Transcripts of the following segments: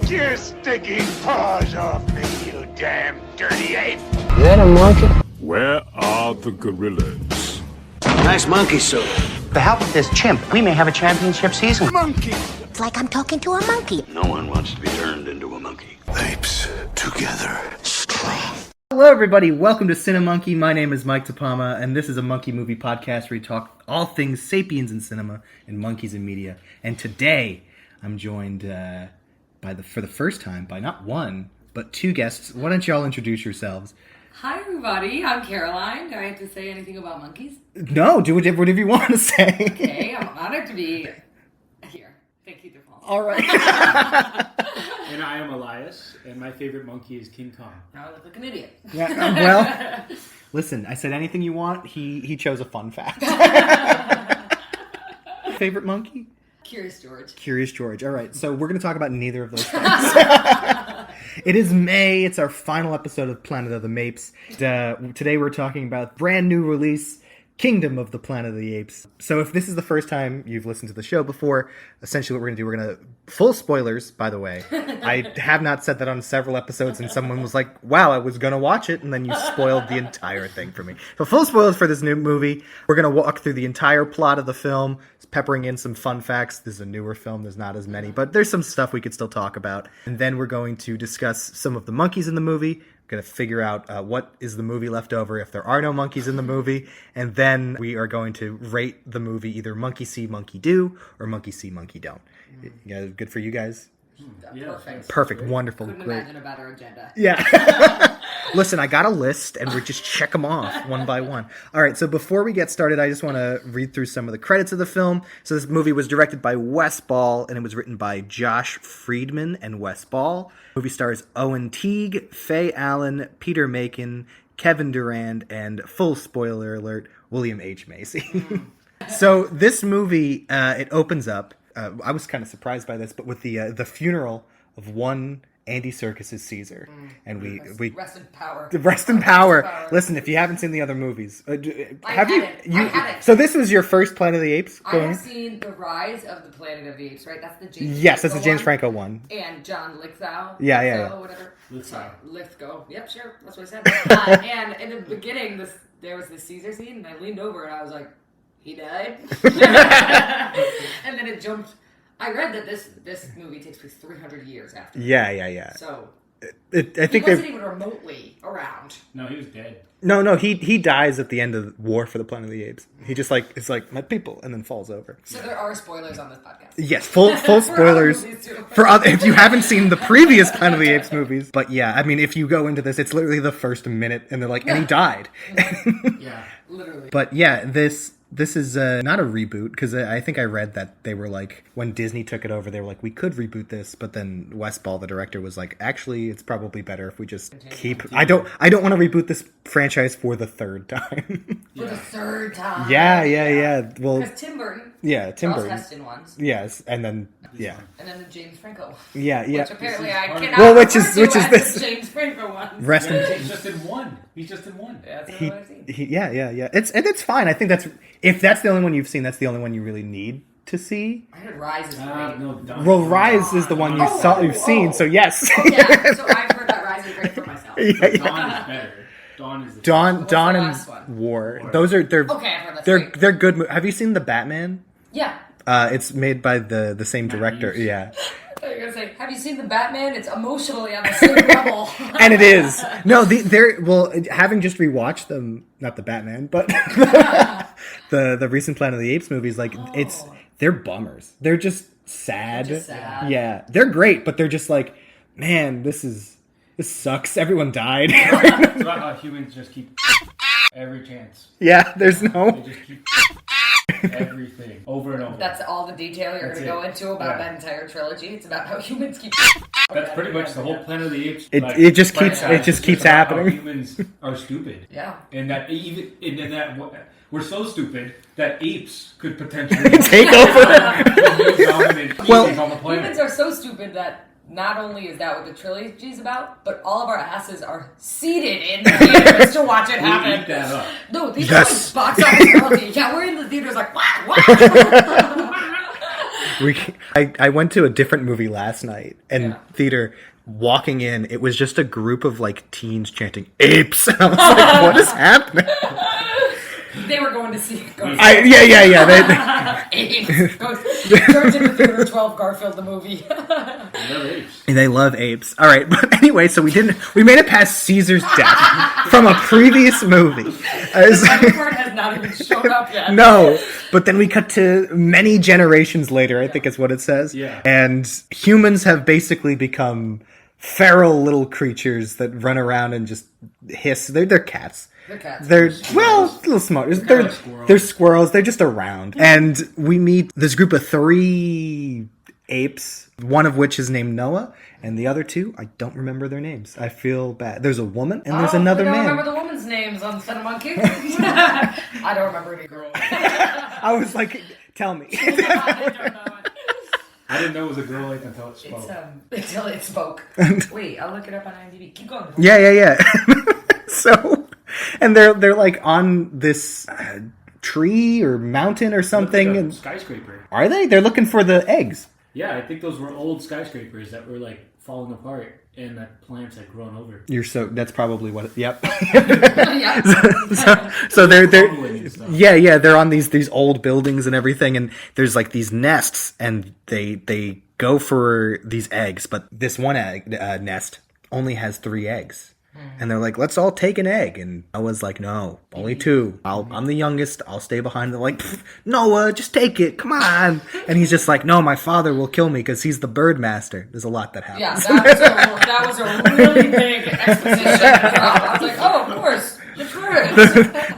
Take your stinking paws off me, you damn dirty ape! Is that a monkey? Where are the gorillas? Nice monkey suit. With the help of this chimp, we may have a championship season. Monkey! It's like I'm talking to a monkey. No one wants to be turned into a monkey. Apes together. Strong. Hello, everybody. Welcome to Cinemonkey. My name is Mike Tapama, and this is a monkey movie podcast where we talk all things sapiens in cinema and monkeys in media. And today, I'm joined for the first time by not one, but two guests. Why don't y'all introduce yourselves? Hi, everybody. I'm Caroline. Do I have to say anything about monkeys? No, do whatever you want to say. Okay, I'm honored to be here. Thank you, Default. All right. And I am Elias, and my favorite monkey is King Kong. Now I look like an idiot. Yeah, well, listen, I said anything you want. He chose a fun fact. Favorite monkey? Curious George. Curious George. All right, so we're going to talk about neither of those things. It is May. It's our final episode of Planet of the Apes. Today we're talking about brand new release, Kingdom of the Planet of the Apes. So if this is the first time you've listened to the show before, essentially what we're going to do, we're going to... Full spoilers, by the way. I have not said that on several episodes, and someone was like, wow, I was going to watch it, and then you spoiled the entire thing for me. So full spoilers for this new movie. We're going to walk through the entire plot of the film, peppering in some fun facts. This is a newer film. There's not as many, but there's some stuff we could still talk about. And then we're going to discuss some of the monkeys in the movie. Going to figure out what is the movie left over if there are no monkeys in the movie. And then we are going to rate the movie either monkey see, monkey do, or monkey see, monkey don't. Yeah, good for you guys? Yeah, Perfect. Wonderful. Couldn't Great. imagine a better agenda. Yeah. Listen, I got a list, and we just check them off one by one. All right, so before we get started, I just want to read through some of the credits of the film. So this movie was directed by Wes Ball, and it was written by Josh Friedman and Wes Ball. The movie stars Owen Teague, Faye Allen, Peter Macon, Kevin Durand, and, full spoiler alert, William H. Macy. So this movie, it opens up. I was kind of surprised by this, but with the funeral of one Andy Serkis's Caesar, and we Rest in power. Rest in power. Listen, if you haven't seen the other movies, have you? I haven't. So this was your first Planet of the Apes? I have seen The Rise of the Planet of the Apes, right? That's the James. Yes, that's the Franco James one. Franco one. And John Lithgow. Yeah. Whatever. Lithgow. Yep, sure. That's what I said. And in the beginning, there was the Caesar scene, and I leaned over and I was like, he died? And then it jumped. I read that this movie takes place 300 years after. Yeah. So I think he wasn't even remotely around. No, he was dead. No, he dies at the end of War for the Planet of the Apes. He just it's like my people, and then falls over. So there are spoilers on this podcast. Yes, full spoilers for other, if you haven't seen the previous Planet of the Apes movies. But yeah, I mean, if you go into this, it's literally the first minute, and they're like, and he died. Yeah, literally. But yeah, this is not a reboot, because I think I read that they were like, when Disney took it over, they were like, we could reboot this, but then Wes Ball, the director, was like, actually, it's probably better if we just keep... I don't want to reboot this franchise for the third time. For the third time. Yeah. Well, because Tim Burton. Yeah, Tim Burton. Charles Heston ones. Yes, and then yeah. And then the James Franco one. Yeah. Which apparently I cannot. Well, which is this the James Franco one. He's just in one. He's just in one. Yeah, that's what I've seen. Yeah. It's fine. I think if that's the only one you've seen, that's the only one you really need to see. I heard Rise is great. No, Well, Rise is the one you've seen, so yes. Oh yeah, so I've heard that Rise is great for myself. Dawn is better. Dawn is the Dawn and last one? War. Those are Okay, I've heard that's they're great. they're good. Have you seen the Batman? Yeah. It's made by the same director. Yeah. I thought you were gonna say, have you seen the Batman? It's emotionally on the same level. And it is. No, having just rewatched them, not the Batman, but the recent Planet of the Apes movies, like they're bummers. They're just sad. Yeah. They're great, but they're just like, man, this sucks. Everyone died. It's about how humans just keep every chance. Yeah, there's no... They just keep everything over and over. That's all the detail you're going to go into about that entire trilogy. It's about how humans keep... That's pretty much the whole Planet of the Apes. It just keeps happening. How humans are stupid. Yeah. And that we're so stupid that apes could potentially take over. Humans are so stupid that not only is that what the trilogy is about, but all of our asses are seated in the theaters to watch it happen. Eat that up. No, these are like box office penalty. Yeah, we're in the theaters like, what? I went to a different movie last night, and theater. Walking in, it was just a group of like teens chanting "Apes," and I was like, "What is happening?" They were going to see Garfield. Yeah. Apes. George in the theater, 12 Garfield the movie. I love apes. They love apes. All right, but anyway, so we made it past Caesar's death from a previous movie. The second part has not even shown up yet. No, but then we cut to many generations later, I think is what it says. Yeah. And humans have basically become feral little creatures that run around and just hiss. They're cats. They're cats. They're, well, a little smart. They're squirrels. They're just around. And we meet this group of 3 apes, one of which is named Noah, and the other 2, I don't remember their names. I feel bad. There's a woman, and there's another man. I don't remember the woman's names on Cinemonkey. I don't remember any girl. I was like, tell me. I don't know. I didn't know it was a girl until it spoke. Until it spoke. Wait, I'll look it up on IMDb. Keep going. Yeah. So, and they're like on this tree or mountain or something. Like a and skyscraper. are they? They're looking for the eggs. Yeah, I think those were old skyscrapers that were like falling apart and that plants had grown over. That's probably what. Yep. Yeah. So they're Crumbling and stuff. yeah they're on these old buildings and everything, and there's like these nests, and they go for these eggs, but this one egg nest only has 3 eggs. And they're like, let's all take an egg. And Noah's like, no, only 2. I'm the youngest. I'll stay behind. They're like, Noah, just take it. Come on. And he's just like, no, my father will kill me because he's the bird master. There's a lot that happens. Yeah, that was a really big exposition. I was like, oh, of course, the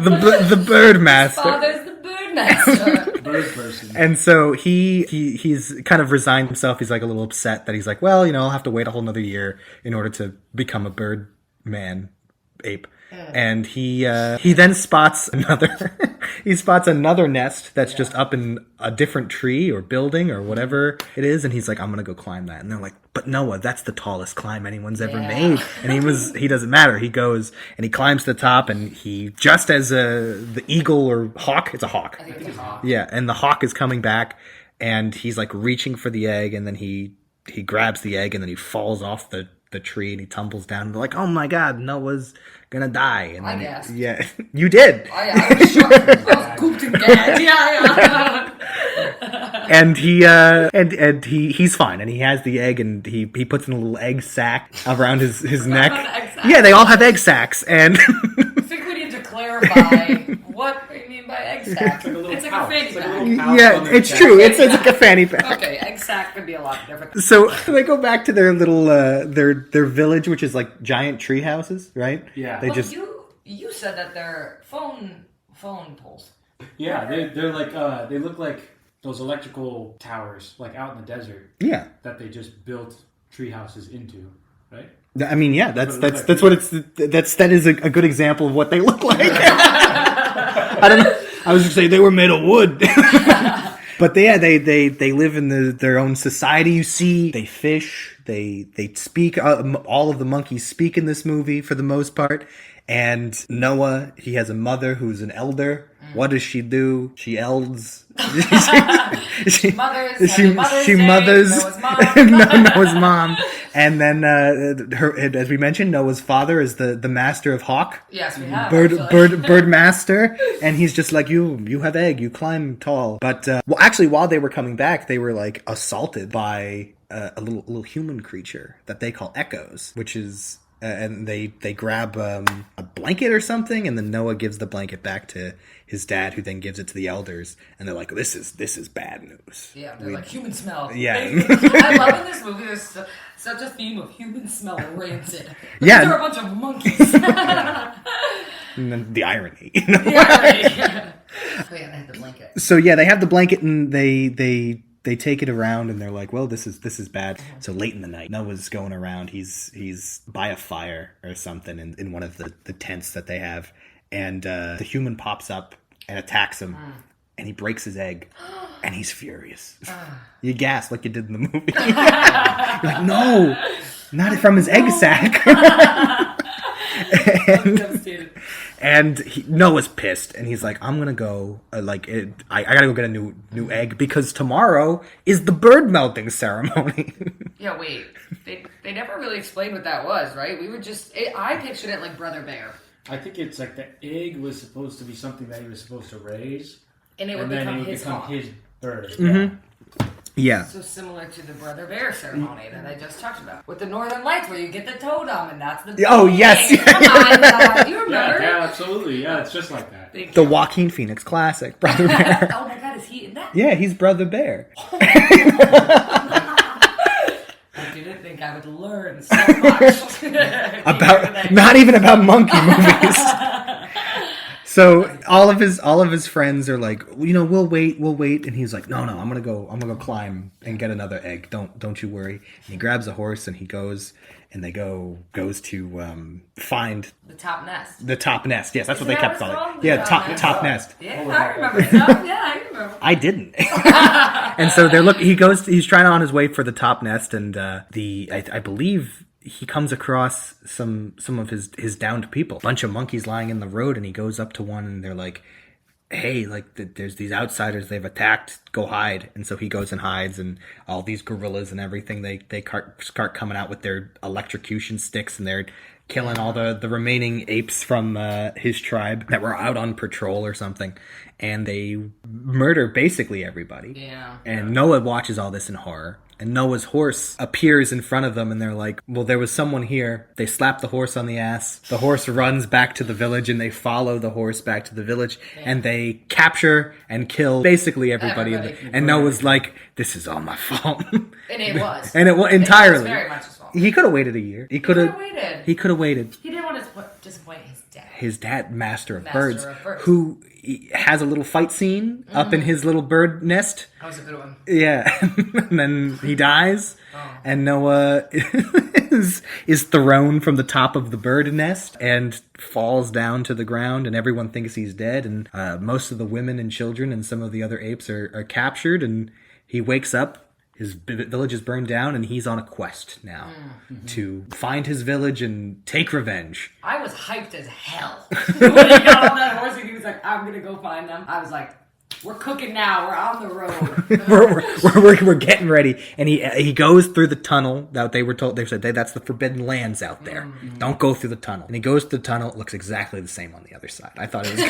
birds. the bird master. His father's the bird master. Bird person. And so he's kind of resigned himself. He's like a little upset that he's like, well, I'll have to wait a whole nother year in order to become a bird man ape. And he then spots another nest that's just up in a different tree or building or whatever it is, and he's like, I'm gonna go climb that. And they're like, but Noah, that's the tallest climb anyone's ever made. And he doesn't matter. He goes and he climbs to the top, and he just as the eagle or hawk, it's a hawk. I think it's a hawk. Yeah, and the hawk is coming back, and he's like reaching for the egg, and then he grabs the egg, and then he falls off the tree, and he tumbles down, and they're like, oh my god, Noah's gonna die. And I then guessed. Yeah, you did. I was shocked. I was gooped and gagged. Yeah. And he's fine, and he has the egg, and he puts in a little egg sack around his neck. Egg sack. Yeah, they all have egg sacks, and I think we need to clarify what we mean by egg sack. It's like a fanny pack. yeah, it's true. It's like a fanny pack. Okay, egg sack could be a lot different. So they go back to their little their village, which is like giant tree houses, right? Yeah. They Well, just you said that they're phone poles. Yeah, they're like they look like those electrical towers, like out in the desert. yeah. That they just built tree houses into, right? I mean, yeah, that's That's what that is a good example of what they look like. I don't know. I was just saying they were made of wood. But they live in their own society. You see, they fish, they speak. All of the monkeys speak in this movie for the most part. And Noah, he has a mother who's an elder. What does she do? She elds. she mothers Noah's mom. And then as we mentioned, Noah's father is the master of hawk. Yes, we have. Bird master, and he's just like, you have egg, you climb tall. But actually, while they were coming back, they were like assaulted by a little human creature that they call echoes, which is. And they grab a blanket or something, and then Noah gives the blanket back to his dad, who then gives it to the elders, and they're like, "This is bad news." Yeah, they're like human smell. Yeah. I love in this movie. There's such a theme of human smell rancid. Yeah. They're a bunch of monkeys. And then the irony. Yeah, right. Oh yeah, they had the blanket. So yeah, they have the blanket, and they take it around, and they're like, well, this is bad. So late in the night, Noah's going around. He's by a fire or something in one of the tents that they have. And the human pops up and attacks him. And he breaks his egg. And he's furious. You gasp like you did in the movie. You're like, no, not from his egg sack. And Noah's pissed, and he's like, "I'm gonna go. I gotta go get a new egg because tomorrow is the bird melting ceremony." Yeah, wait. They never really explained what that was, right? I pictured it like Brother Bear. I think it's like the egg was supposed to be something that he was supposed to raise, And it would become his hawk. his bird. Mm-hmm. Yeah. So similar to the Brother Bear ceremony that I just talked about. With the Northern Lights where you get the totem and that's the Oh, yes. Come on, you remember? Yeah, absolutely. Yeah, it's just like that. The Joaquin Phoenix classic, Brother Bear. Oh my god, is he in that? Yeah, he's Brother Bear. I didn't think I would learn so much. Not even about monkey movies. So all of his friends are like, we'll wait, and he's like, no, I'm gonna go climb and get another egg. Don't you worry. And he grabs a horse and he goes, and goes to find the top nest. The top nest, yes, that's what they kept calling it. Yeah, top nest. Yeah, I remember stuff. Yeah, I remember. I didn't. And so he's trying on his way for the top nest, and I believe he comes across some of his downed people. A bunch of monkeys lying in the road, and he goes up to one, and they're like, hey, there's these outsiders, they've attacked, go hide. And so he goes and hides, and all these gorillas and everything, they start coming out with their electrocution sticks, and they're killing all the remaining apes from his tribe that were out on patrol or something. And they murder basically everybody. Yeah. And Noah watches all this in horror. And Noah's horse appears in front of them, and they're like, well, there was someone here. They slap the horse on the ass. The horse runs back to the village, and they follow the horse back to the village, and they capture and kill basically everybody. And Noah's like, this is all my fault. And it was. And it was entirely. It was very much his fault. He could have waited a year. He could have waited. He didn't want to disappoint his dad. His dad, Master of Birds, who has a little fight scene up in his little bird nest. That was a good one. Yeah. And then he dies, and Noah is thrown from the top of the bird nest and falls down to the ground, and everyone thinks he's dead, and most of the women and children and some of the other apes are captured, and he wakes up. His village is burned down, and he's on a quest now to find his village and take revenge. I was hyped as hell when he got on that horse and he was like, I'm going to go find them. I was like, we're cooking now. We're on the road. we're getting ready. And he goes through the tunnel that they were told. They said, that's the forbidden lands out there. Don't go through the tunnel. And he goes through the tunnel. It looks exactly the same on the other side. I thought it was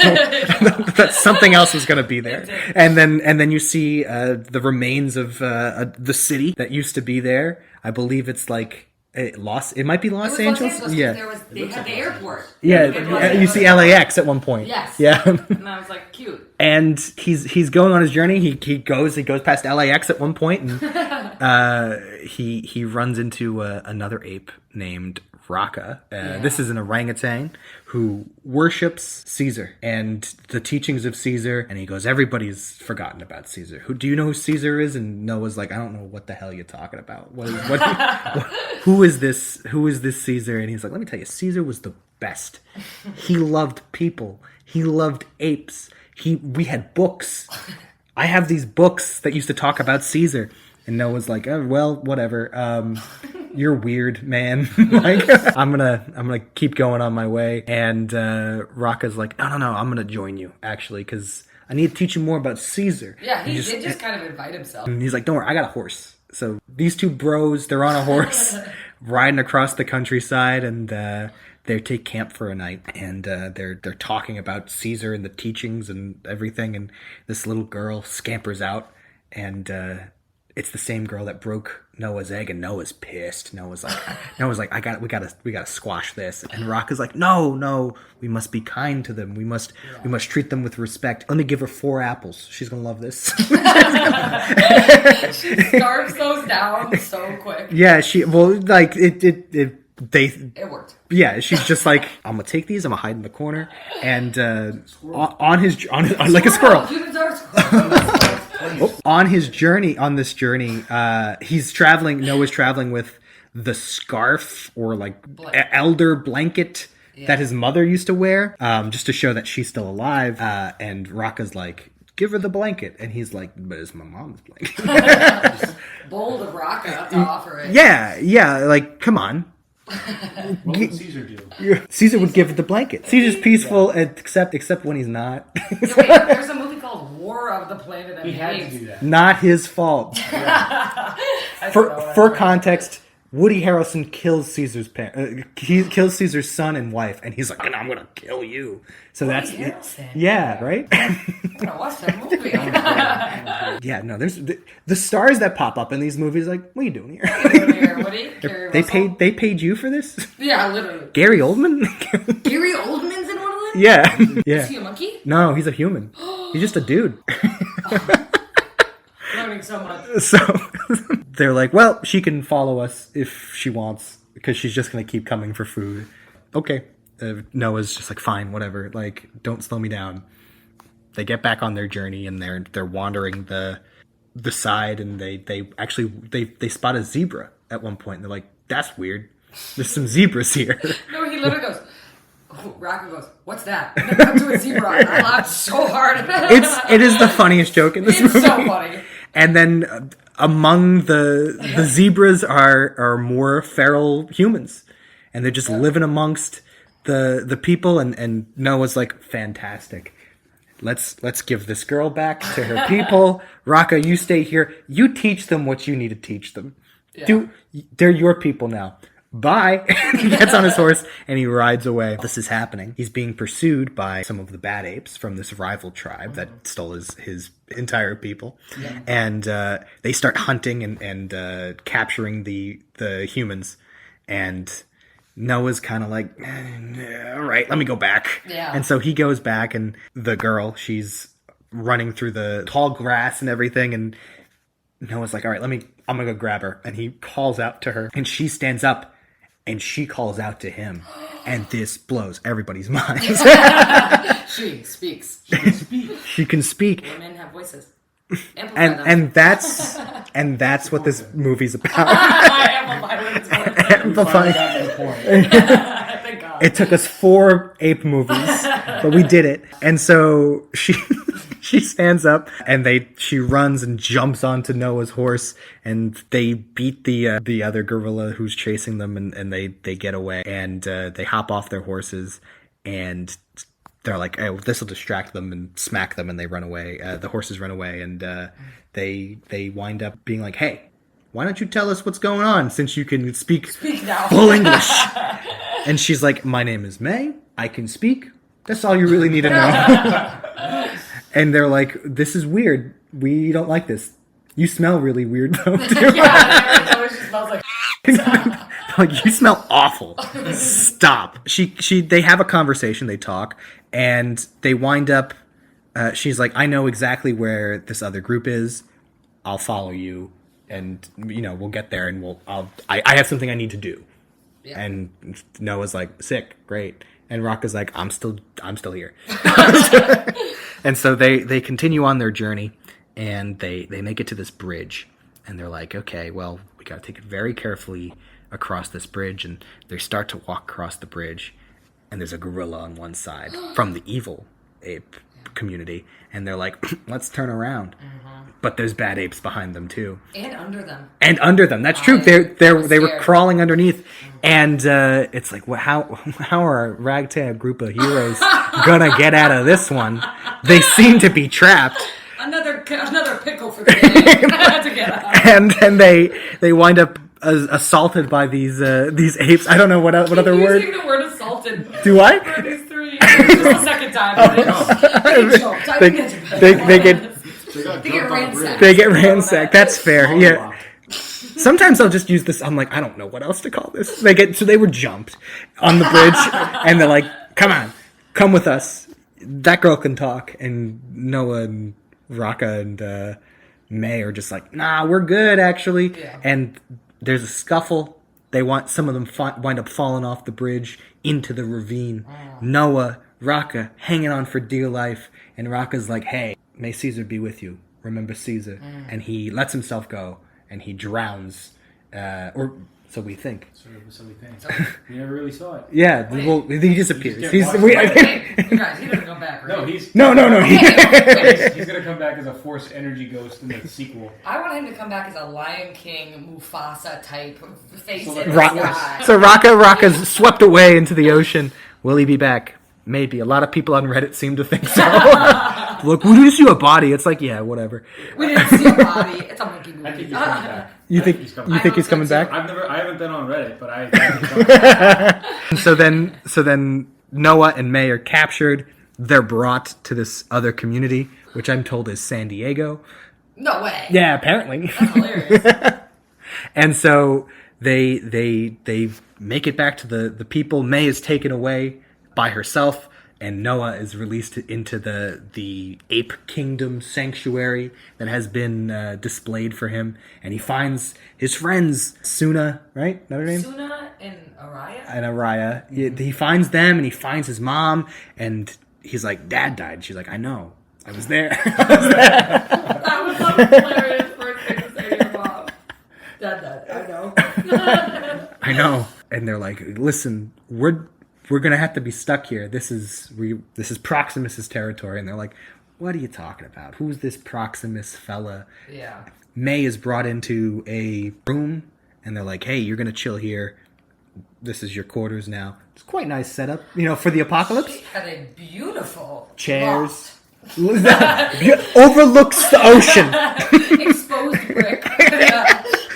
that something else was going to be there. And then you see the remains of the city that used to be there. I believe it's like it might be Los Angeles. Yeah, they had the airport. Yeah, you see LAX at one point. Yes. Yeah. And I was like, cute. And he's going on his journey. He goes past LAX at one point, and he runs into another ape named Raka. This is an orangutan who worships Caesar and the teachings of Caesar. And he goes, everybody's forgotten about Caesar. Do you know who Caesar is? And Noah's like, I don't know what the hell you're talking about. Who is this? Who is this Caesar? And he's like, let me tell you, Caesar was the best. He loved people. He loved apes. We had books. I have these books that used to talk about Caesar. And Noah's like, oh, well, whatever. You're weird, man. I'm gonna keep going on my way. And Raka's like, no, I'm gonna join you actually, because I need to teach you more about Caesar. Yeah, he did just kind of invite himself. And he's like, don't worry, I got a horse. So these two bros, they're on a horse, riding across the countryside, and they take camp for a night, and they're talking about Caesar and the teachings and everything. And this little girl scampers out, and it's the same girl that broke Noah's egg, and Noah's pissed. Noah's like, we gotta squash this. And Raka's like, no, we must be kind to them. We must treat them with respect. Let me give her 4 apples. She's gonna love this. She scarfs those down so quick. Yeah, it worked. Yeah, she's just like, I'm gonna take these. I'm gonna hide in the corner, and on his like a squirrel. On this journey, he's traveling. Noah's traveling with the scarf or elder blanket that his mother used to wear, just to show that she's still alive. And Raka's like, give her the blanket, and he's like, but it's my mom's blanket. Bold of Raka to offer it. Yeah, like, come on. What would Caesar do? Caesar would give it the blanket. Caesar's peaceful, except when he's not. Wait, there's a movie called War of the Planet of the He had to Apes. do that. Not his fault. For context, Woody Harrelson kills he kills Caesar's son and wife, and he's like, "I'm gonna kill you." So Woody that's Harrelson? Yeah, right. I'm gonna watch that movie. Yeah, no. There's the stars that pop up in these movies. Like, what are you doing here? Woody? Gary They Russell? paid you for this? Yeah, literally. Gary Oldman? Gary Oldman's in one of them? Yeah. Is he a monkey? No, he's a human. He's just a dude. Learning so much. So they're like, well, she can follow us if she wants because she's just going to keep coming for food. Okay. Noah's just like, fine, whatever. Like, don't slow me down. They get back on their journey and they're wandering the side and they actually spot a zebra at one point. And they're like, that's weird. There's some zebras here. No, he literally goes, Rocco goes, what's that? And then comes to a zebra. And I laughed so hard. It is the funniest joke in this movie. It's so funny. And then among the zebras are more feral humans, and they're just living amongst the people. And Noah's like, fantastic. Let's give this girl back to her people. Raka, you stay here. You teach them what you need to teach them. Yeah. They're your people now. Bye. He gets on his horse and he rides away. This is happening. He's being pursued by some of the bad apes from this rival tribe that stole his entire people. Yeah. And they start hunting and capturing the humans. And Noah's kind of like, all right, let me go back. Yeah. And so he goes back, and the girl, she's running through the tall grass and everything, and Noah's like, all right, I'm gonna go grab her. And he calls out to her, and she stands up, and she calls out to him. And this blows everybody's minds. She speaks. She can speak. Women have voices. Amplify them. And that's what this movie's about. Amplify women's voices. Amplifying. Thank God. It took us 4 ape movies, but we did it. And so she stands up and she runs and jumps onto Noah's horse, and they beat the other gorilla who's chasing them, and they get away, and they hop off their horses, and they're like, oh, this will distract them, and smack them, and they run away. The horses run away, and they wind up being like, hey, why don't you tell us what's going on since you can speak now. full English? And she's like, my name is May. I can speak. That's all you really need to know. And they're like, this is weird. We don't like this. You smell really weird, though, too. Yeah, it always just smells like Like, you smell awful. Stop. They have a conversation. They talk, and they wind up. She's like, I know exactly where this other group is. I'll follow you, and we'll get there, and I have something I need to do. Yeah. And Noah's like, sick, great. And Rocka's like, I'm still here. And so they continue on their journey, and they make it to this bridge, and they're like, okay, well, we got to take it very carefully across this bridge. And they start to walk across the bridge, and there's a gorilla on one side from the evil ape community, and they're like, let's turn around. But there's bad apes behind them too, and under them. That's true. They were crawling underneath, and it's like, well, how are a ragtag group of heroes gonna get out of this one? They seem to be trapped. Another pickle for the day to get out. And then they wind up assaulted by these apes. I don't know what other word. Using the word assaulted. Do I? For these 3. This is the second time. They get ransacked. That's fair. Yeah. Sometimes I'll just use this. I'm like, I don't know what else to call this. They were jumped on the bridge, and they're like, come on, come with us. That girl can talk. And Noah and Raka and May are just like, nah, we're good, actually. Yeah. And there's a scuffle. Some of them wind up falling off the bridge into the ravine. Noah, Raka, hanging on for dear life. And Raka's like, hey, may Caesar be with you. Remember Caesar. And he lets himself go, and he drowns. Or So we think. So we think. We never really saw it. Yeah, Wait. well, he disappears. He's just getting You guys, he doesn't come back, right? No, he's No. he's gonna come back as a Force energy ghost in the sequel. I want him to come back as a Lion King, Mufasa type face in the Raka. sky. So Raka's swept away into the ocean. Will he be back? Maybe. A lot of people on Reddit seem to think so. Look, we didn't see a body. It's like, yeah, whatever. We didn't see a body. It's a monkey movie. I think he's coming back. You think he's coming back? I haven't been on Reddit, but I think he's coming back. So then Noah and May are captured. They're brought to this other community, which I'm told is San Diego. No way. Yeah, apparently. That's hilarious. And so they make it back to the people. May is taken away by herself, and Noah is released into the ape kingdom sanctuary that has been displayed for him. And he finds his friends, Suna, right? Know her name? Suna and Araya? And Araya. He finds them, and he finds his mom, and he's like, Dad died. And she's like, I know. I was there. That was the hilarious first thing to say to your mom. Dad, I know. I know. And they're like, listen, we're gonna have to be stuck here. This is Proximus's territory. And they're like, what are you talking about? Who's this Proximus fella? Yeah. May is brought into a room, and they're like, hey, you're gonna chill here. This is your quarters now. It's quite a nice setup, for the apocalypse. She had a beautiful Chairs. Overlooks the ocetion. exposed brick.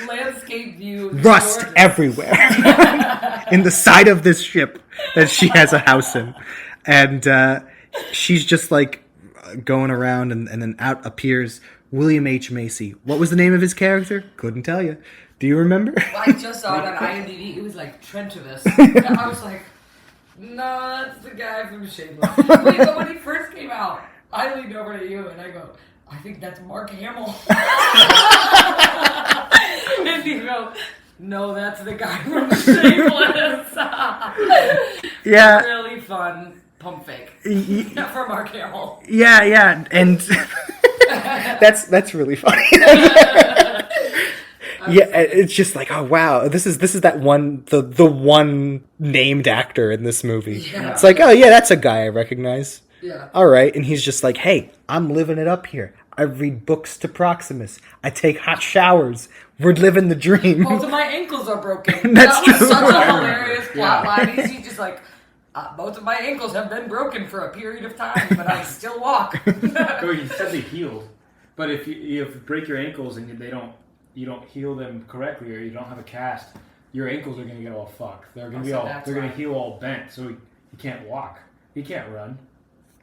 Landscape view. Rust gorgeous. everywhere. In the side of this ship that she has a house in. And she's just like going around, and then out appears William H. Macy. What was the name of his character? Couldn't tell you. Do you remember? I just saw it on IMDb. It was like Trentivus. And I was like, no, that's the guy from Shameless. Wait, but when he first came out, I leaned over to you and I go, I think that's Mark Hamill. And you go, no, that's the guy from Shameless. Yeah. Really fun pump fake. For Mark Hamill. Yeah. And that's really funny. Yeah, it's just like, oh wow, this is that one the one named actor in this movie. Yeah. It's like, oh yeah, that's a guy I recognize. Yeah. All right, and he's just like, hey, I'm living it up here. I read books to Proximus. I take hot showers. We're living the dream. Both of my ankles are broken. That's that was true. such a hilarious plot line. He's just like, both of my ankles have been broken for a period of time, but I still walk. No, he said they healed, but if you break your ankles and you don't heal them correctly, or you don't have a cast, your ankles are gonna get all fucked. They're gonna gonna heal all bent, so he can't walk. He can't run.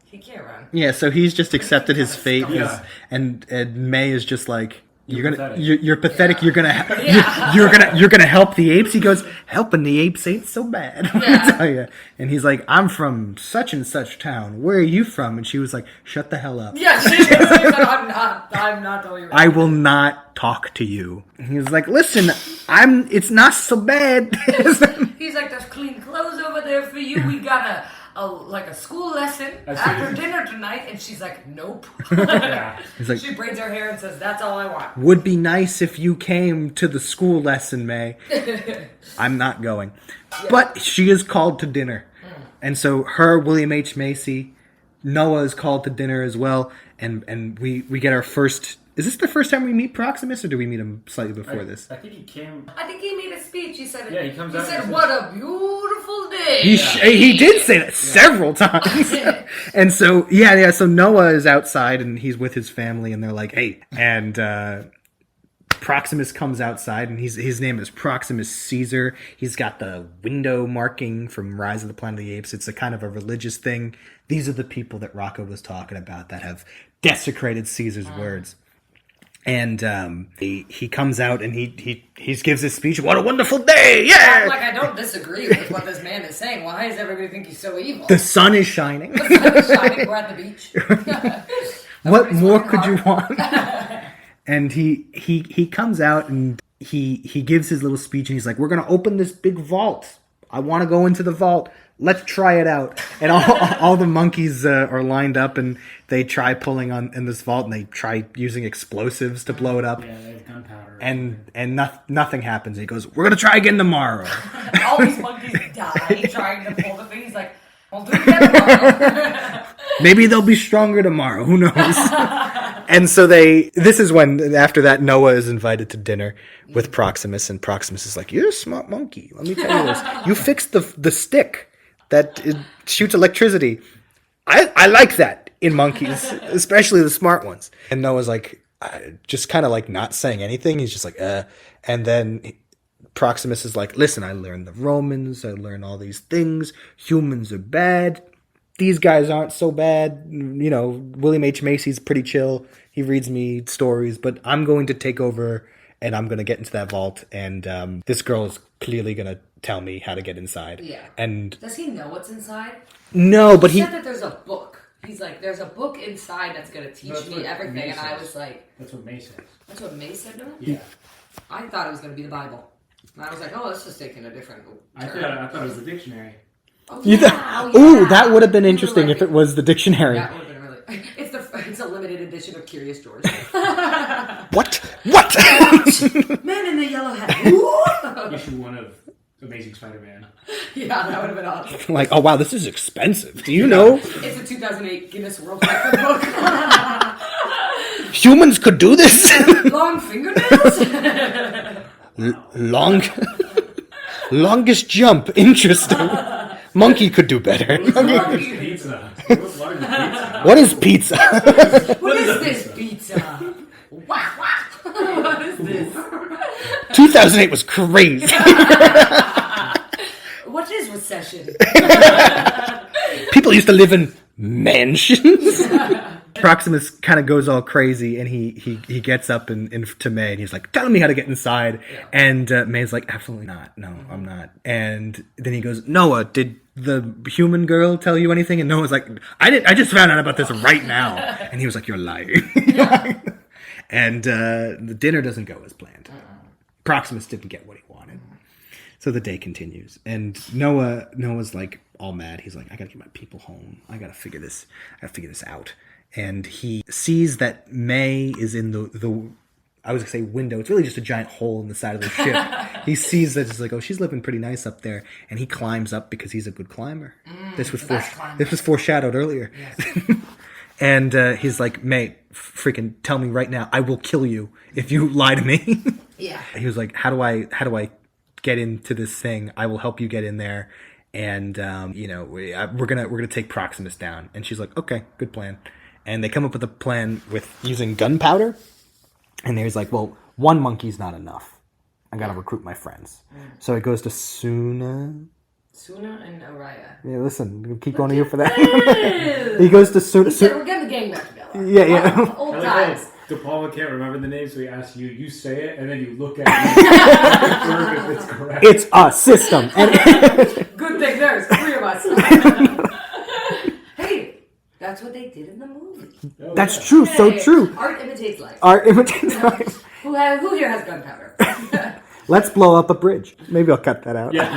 He can't run. Yeah, so he's just accepted his fate, Yeah. and May is just like, you're pathetic. You're pathetic. You're gonna help the apes. He goes, helping the apes ain't so bad. Let me tell you. And he's like, I'm from such and such town. Where are you from? And she was like, shut the hell up. Yeah, she said, I'm not telling you. I will not talk to you. And he was like, listen, it's not so bad. He's like, there's clean clothes over there for you. We got a school lesson after dinner tonight. And she's like, nope. Yeah. He's like, She braids her hair and says, that's all I want. would be nice if you came to the school lesson, May. I'm not going. Yeah. But she is called to dinner. And so William H. Macy, Noah is called to dinner as well. And we get our first... Is this the first time we meet Proximus, or do we meet him slightly before this? I think he came... I think he made a speech. He said, he comes out. He said, what a beautiful day. He did say that several times. And so, so Noah is outside, and he's with his family, and they're like, hey. And Proximus comes outside, and his name is Proximus Caesar. He's got the window marking from Rise of the Planet of the Apes. It's a kind of a religious thing. These are the people that Rocco was talking about that have desecrated Caesar's words. And he comes out and he gives his speech. What a wonderful day! Yeah. Like, I don't disagree with what this man is saying. Why does everybody think he's so evil? The sun is shining. The sun is shining. We're at the beach. What more could you want? And he comes out and he gives his little speech, and he's like, we're gonna open this big vault. I want to go into the vault. let's try it out. And all the monkeys are lined up, and they try pulling on in this vault, and they try using explosives to blow it up. Yeah, they have gunpowder. And nothing happens. He goes, we're going to try again tomorrow. All these monkeys die trying to pull the thing. He's like, we'll do it again tomorrow. Maybe they'll be stronger tomorrow. Who knows? And so this is when, after that, Noah is invited to dinner with Proximus, and Proximus is like, you're a smart monkey. Let me tell you this. You fixed the stick that shoots electricity. I like that in monkeys, especially the smart ones. And Noah's like, just kind of like not saying anything. He's just like, And then Proximus is like, listen, I learned the Romans. I learned all these things. Humans are bad. These guys aren't so bad. You know, William H. Macy's pretty chill. He reads me stories, but I'm going to take over, and I'm going to get into that vault, and this girl is clearly going to tell me how to get inside. Yeah. And does he know what's inside? No, but he said that there's a book. He's like, there's a book inside that's going to teach me everything, and I was like... That's what May said. That's what May said to him? Yeah. I thought it was going to be the Bible. And I was like, oh, let's just take in a different turn. I thought it was the dictionary. Oh, yeah. That would have been interesting if it was the dictionary. That would have been really... It's a limited edition of Curious George. What? Man in the yellow hat. Issue 1 of Amazing Spider-Man. Yeah, that would have been awesome. Like, oh wow, this is expensive. Do you know? It's a 2008 Guinness World Record book. Humans could do this? Long fingernails? Longest jump. Interesting. Monkey could do better. Pizza. What is pizza? What is this pizza? Wah, wah. What is this? 2008 was crazy. What is recession? People used to live in mansions. Proximus kind of goes all crazy, and he gets up to May, and he's like, tell me how to get inside. Yeah. And May's like, absolutely not. No, I'm not. And then he goes, Noah, did the human girl tell you anything? And Noah's like, I just found out about this right now. And he was like, you're lying. And the dinner doesn't go as planned. Proximus didn't get what he wanted. So the day continues, and Noah's like all mad. He's like, I gotta get my people home. I gotta figure this out. And he sees that May is in the I was gonna say window. It's really just a giant hole in the side of the ship. He sees that, it's like, oh, she's living pretty nice up there, and he climbs up because he's a good climber. This was foreshadowed earlier. Yes. And he's like, May, freaking tell me right now. I will kill you if you lie to me. Yeah. He was like, how do I get into this thing? I will help you get in there, and we're gonna take Proximus down. And she's like, okay, good plan. And they come up with a plan with using gunpowder. And he's like, well, one monkey's not enough. I gotta recruit my friends. So it goes to Suna and Araya. Yeah, listen, keep going to you for that. He goes to Suna. We're getting the gang back together. Yeah. Wow, old times. De Palma can't remember the name, so he asks you. You say it, and then you look at it. If it's correct. It's a system. Good thing there's 3 of us. Hey, that's what they did in the movie. Oh, that's true. So true. Art imitates life. Who here has gunpowder? Let's blow up a bridge. Maybe I'll cut that out. Yeah.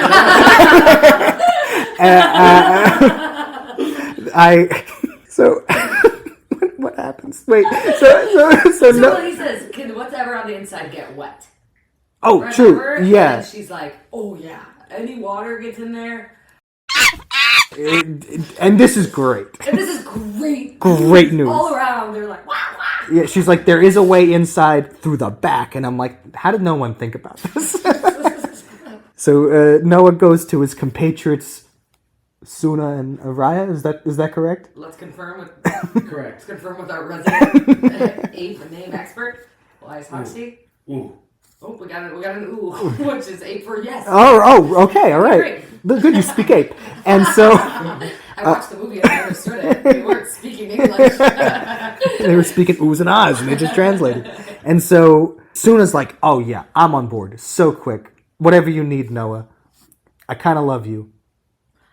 What happens? Wait. So no. He says, "Can whatever on the inside get wet?" Oh, Remember? true. Yeah. And she's like, "Oh yeah, any water gets in there." And this is great. And this is great. Great news. All around, they're like, "Wah wah." Yeah, she's like, there is a way inside through the back, and I'm like, how did no one think about this? So Noah goes to his compatriots, Suna and Araya. Is that correct? Let's confirm with correct. Let's confirm with our resident ape name expert, Elias Hoxsie. Ooh. Oh, we got an ooh, which is ape for yes. Oh, okay, all right. Good, you speak ape. And so I watched the movie and I understood it. They weren't speaking English. They were speaking oohs and ahs, and they just translated. And so Suna's like, oh yeah, I'm on board. So quick. Whatever you need, Noah. I kind of love you.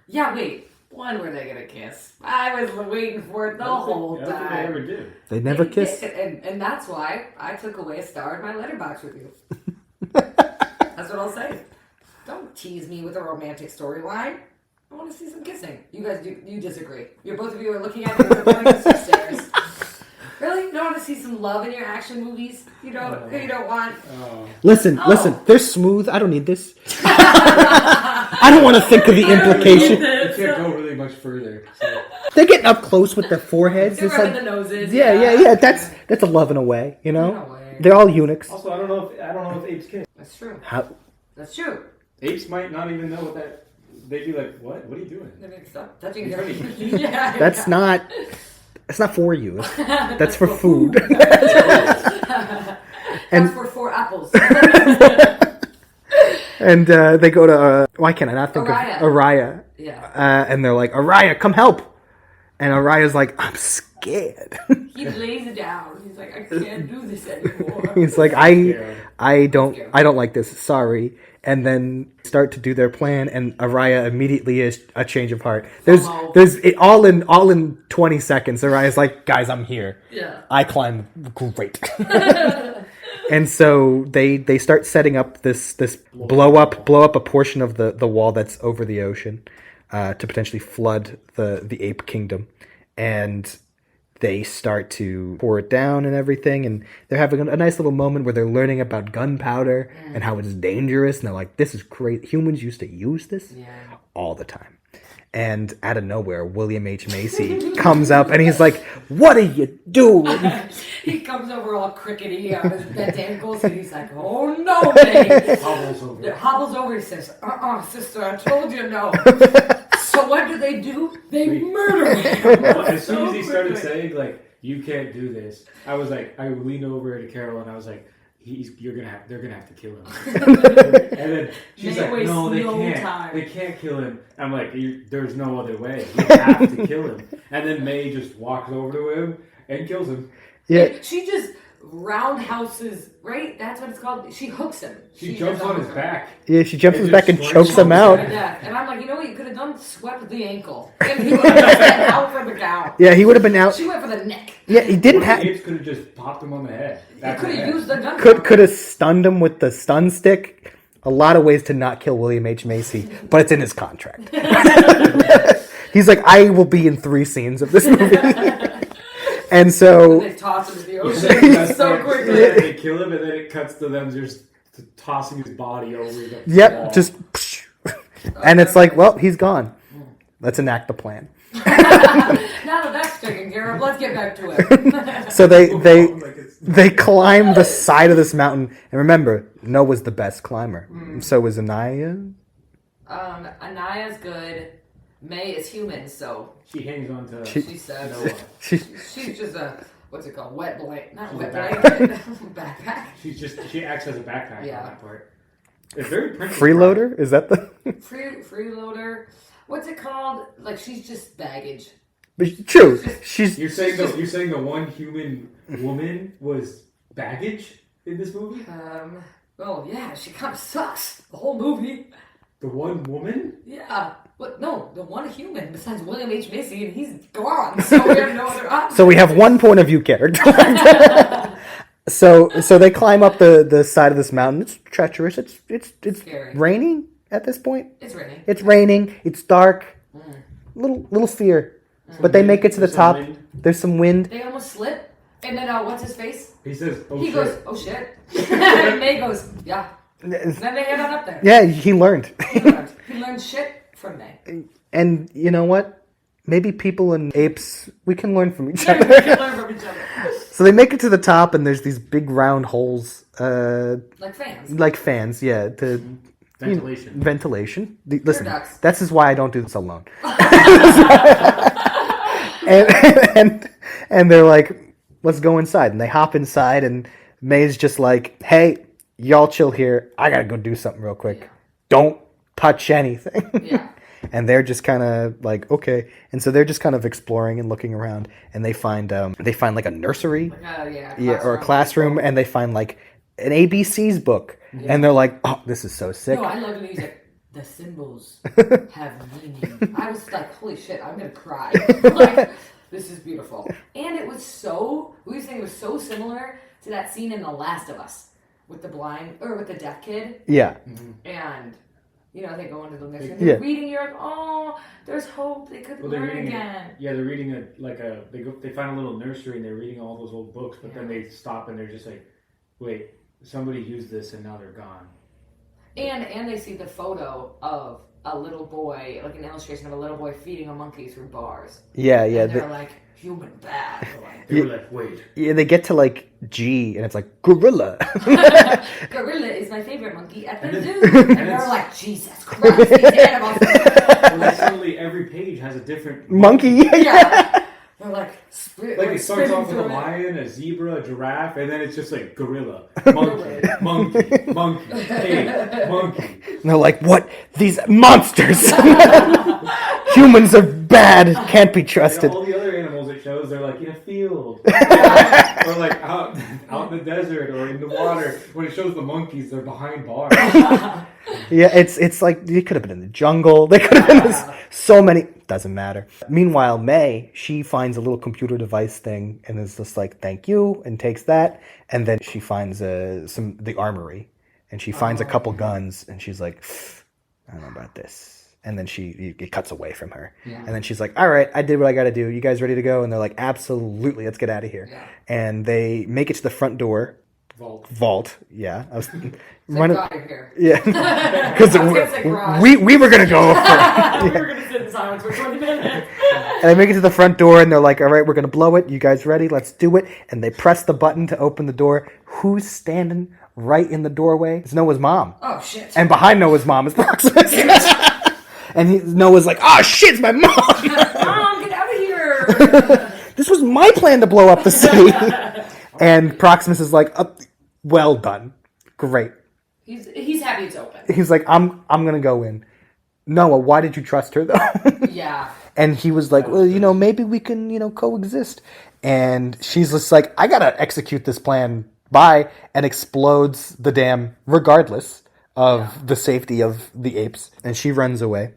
Yeah, wait. When were they gonna kiss? I was waiting for it the whole time. I don't think they ever do. They never kiss. And that's why I took away a star in my letterbox review. That's what I'll say. Don't tease me with a romantic storyline. I want to see some kissing. You guys, you disagree. Both of you are looking at me and going to stares. Really? You don't want to see some love in your action movies? You don't want... Listen, they're smooth. I don't need this. I don't want to think of the implication. You can't go really much further. So. They're getting up close with their foreheads. They're rubbing the noses. Yeah. That's a love in a way, you know? They're all eunuchs. Also, I don't know if apes kiss. That's true. That's true. Apes might not even know what that... They'd be like, what? What are you doing? They're like, stop touching your... yeah. That's not for you. That's for food. That's for 4 apples. And they go to... why can't I not think Araya. of Araya? Yeah. And they're like, Araya, come help. And Araya's like, I'm scared. He lays down. He's like, I can't do this anymore. He's like, I don't like this. Sorry. And then start to do their plan, and Araya immediately is a change of heart. There's it all in 20 seconds. Araya's like, guys, I'm here. Yeah. I climb great. And so they start setting up this blow up a portion of the wall that's over the ocean to potentially flood the ape kingdom. And they start to pour it down and everything, and they're having a nice little moment where they're learning about gunpowder and how it's dangerous, and they're like, this is great. Humans used to use this all the time. And out of nowhere, William H. Macy comes up, and he's like, what are you doing? He comes over all crickety on his bent ankles, and he's like, oh no, man. Hobbles over. He says, sister, I told you no. So what do? They murder him. As soon as he started saying, like, you can't do this, I leaned over to Carol and I was like, they're gonna have to kill him. And then she's like, no, they can't. They can't kill him. I'm like, there's no other way. You have to kill him. And then May just walks over to him and kills him. Yeah. She just roundhouses, right? That's what it's called. She hooks him. She jumps on his back. Yeah, she jumps on his back and chokes him out. And I'm like, you know what you could have done? Swept the ankle. And he would have been out for the count. Yeah, he would have been out. She went for the neck. Yeah, he didn't have... Apes could have just popped him on the head. He could have used the gun. Could have stunned him with the stun stick. A lot of ways to not kill William H. Macy, but it's in his contract. He's like, I will be in 3 scenes of this movie. And so... They toss him to the ocean so quickly. They kill him, and then it cuts to them just tossing his body over the wall. Yep, just... And it's like, well, he's gone. Let's enact the plan. Now that that's taken care of, let's get back to it. So they climb the side of this mountain. And remember, Noah's the best climber. So is Anaya. Anaya's good. May is human, so... She hangs on to... She says... Noah. She's just a... What's it called? Wet blanket. Not wet blanket. Backpack. She acts as a backpack on Yeah. that part. It's very Princess Freeloader? Is that the... Freeloader. What's it called? Like, she's just baggage. True. She's... You're saying the one human woman was baggage in this movie? Oh, yeah, she kind of sucks. The whole movie. The one woman? Yeah. But no, the one human besides William H. Macy, and he's gone, so we have no other option. So we have one point of view character. So they climb up the side of this mountain. It's treacherous. It's scary. Raining at this point. It's raining. It's raining. It's dark. Little fear. But they make it to the top. There's some wind. They almost slip. And then what's his face? He says, "Oh he shit." goes, "Oh shit." And May goes, "Yeah." And then they head on up there. Yeah, he learned. He learned shit from May. And you know what? Maybe people and apes, we can learn from each Yeah, other. we can learn from each other. So they make it to the top, and there's these big round holes. Like fans. Like fans, yeah. Ventilation. Ventilation. Listen, ducts. this is why I don't do this alone. and they're like, let's go inside. And they hop inside, and May's just like, hey, y'all chill here. I gotta go do something real quick. Yeah. Don't touch anything. Yeah. And they're just kind of like, okay. And so they're just kind of exploring and looking around, and they find like a nursery, or a classroom, and they find like an ABC's book, and they're like, oh, this is so sick. No, I love the music. The symbols have meaning. I was like, holy shit, I'm gonna cry. Like, this is beautiful. And it was we were saying it was so similar to that scene in The Last of Us with the deaf kid. Yeah. And You know, they go into the mission. Yeah. They're reading. You're like, oh, there's hope. They could learn again. They're reading they find a little nursery and they're reading all those old books, but then they stop and they're just like, wait, somebody used this and now they're gone. And they see the photo of a little boy, like an illustration of a little boy feeding a monkey through bars. Yeah. And they're like, human bad. They were like, wait. Yeah, they get to like G, and it's like gorilla. Gorilla is my favorite monkey at the zoo. And they're like, Jesus Christ, these animals. Well, suddenly every page has a different Monkey. Yeah. They're like, it starts off with a lion, a zebra, a giraffe, and then it's just like gorilla, monkey, monkey, ape, monkey. And they're like, what? These monsters! Humans are bad, can't be trusted. And all the other animals it shows, they're like in a field, or like out in the desert, or in the water. When it shows the monkeys, they're behind bars. Yeah, it's like they could have been in the jungle. They could have been so many. Doesn't matter. Meanwhile, May, she finds a little computer device thing and is just like, "Thank you," and takes that. And then she finds the armory, and she finds a couple guns, and she's like, "I don't know about this." And then it cuts away from her. Yeah. And then she's like, all right, I did what I got to do. You guys ready to go? And they're like, absolutely, let's get out of here. Yeah. And they make it to the front door. Vault. Yeah. I was running. Here. Yeah. Because we were going to go. We were going to sit in silence for 20 minutes. And they make it to the front door and they're like, all right, we're going to blow it. You guys ready? Let's do it. And they press the button to open the door. Who's standing right in the doorway? It's Noah's mom. Oh, shit. And behind Noah's mom is Proximus. And Noah's like, oh shit, it's my mom! Mom, get out of here! This was my plan to blow up the city. And Proximus is like, well done. Great. He's happy it's open. He's like, I'm gonna go in. Noah, why did you trust her though? Yeah. And he was like, well, maybe we can, coexist. And she's just like, I gotta execute this plan. Bye. And explodes the dam regardless of the safety of the apes. And she runs away.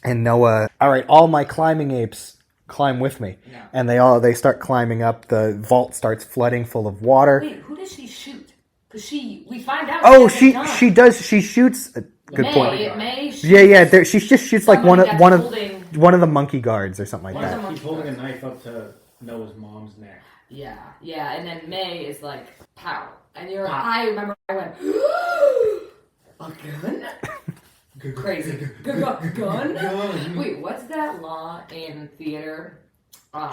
And Noah, all right, all my climbing apes climb with me. Yeah. And they start climbing up. The vault starts flooding full of water. Wait, who does she shoot? Because we find out. Oh, she does. She shoots. Good point. May she just shoots like one of the monkey guards or something like that. She's holding a knife up to Noah's mom's neck. Yeah. And then May is like, pow. And I remember I went, a gun? Crazy. Gun? Wait, what's that law in theater?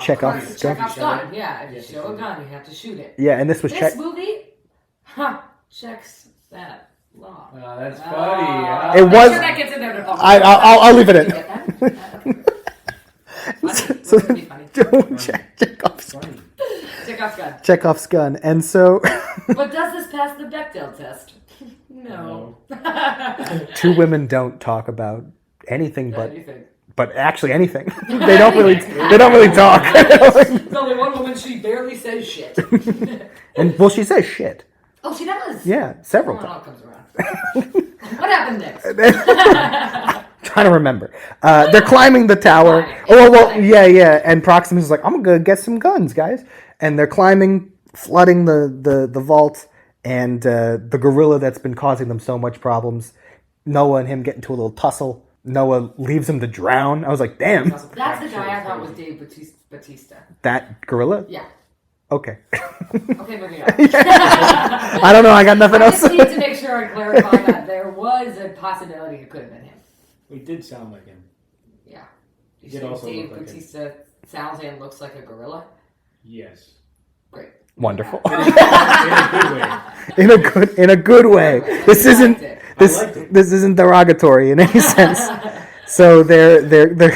Chekhov's gun. Yeah, if you show a gun, you have to shoot it. Yeah, and this movie, checks that law. That's funny. It was. Sure that gets in there. I'll leave it in. Chekhov's gun. And so. But does this pass the Bechdel test? No. Two women don't talk about anything but actually anything. They don't really talk. There's only one woman, she barely says shit. And she says shit. Oh, she does? Yeah, several times. It all comes around. What happened next? Trying to remember. They're climbing the tower. Yeah. And Proximus is like, I'm gonna get some guns, guys. And they're climbing, flooding the vault. And the gorilla that's been causing them so much problems, Noah and him get into a little tussle. Noah leaves him to drown. I was like, damn. That's the guy I thought was Dave Bautista. That gorilla? Yeah. Okay. Okay, moving on. I don't know. I got nothing else. I just need to make sure I clarify that there was a possibility it could have been him. He did sound like him. Yeah. He did also Dave look like Bautista him. Sounds and looks like a gorilla? Yes. Great. Wonderful. In a good way. In a good way. This isn't derogatory in any sense. So they're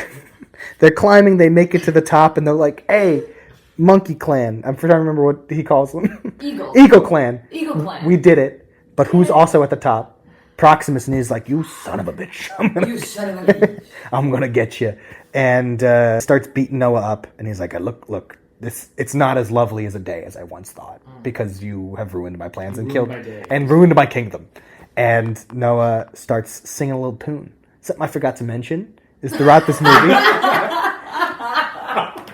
climbing. They make it to the top, and they're like, "Hey, Monkey Clan." I'm trying to remember what he calls them. Eagle Clan. Eagle Clan. We did it. But who's also at the top? Proximus, and he's like, "You son of a bitch! I'm gonna get you." And starts beating Noah up, and he's like, "Look." It's not as lovely as a day as I once thought because you have ruined my plans and ruined my kingdom. And Noah starts singing a little tune. Something I forgot to mention is throughout this movie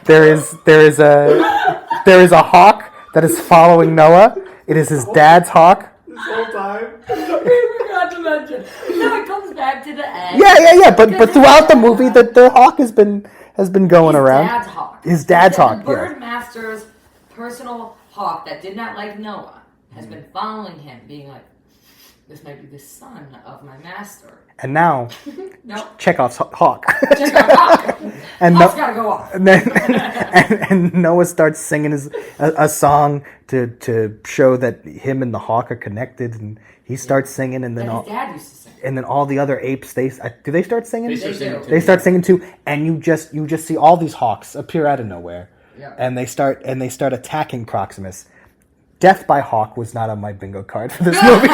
there is a hawk that is following Noah. It is his dad's hawk. whole time. We forgot to mention. No, it comes back to the end. Yeah. But throughout the movie, the hawk has been going around. Dad's hawk. His dad's hawk. The Yeah. Birdmaster's personal hawk that did not like Noah has been following him, being like, "This might be the son of my master." And now, No, Chekhov's hawk. check out hawk. And Hawk's gotta go off. and Noah starts singing a song to show that him and the hawk are connected, and he starts singing, and then His dad used to sing. and then all the other apes do they start singing? do. They start singing too, and you just see all these hawks appear out of nowhere, Yeah. and they start attacking Proximus. Death by hawk was not on my bingo card for this movie.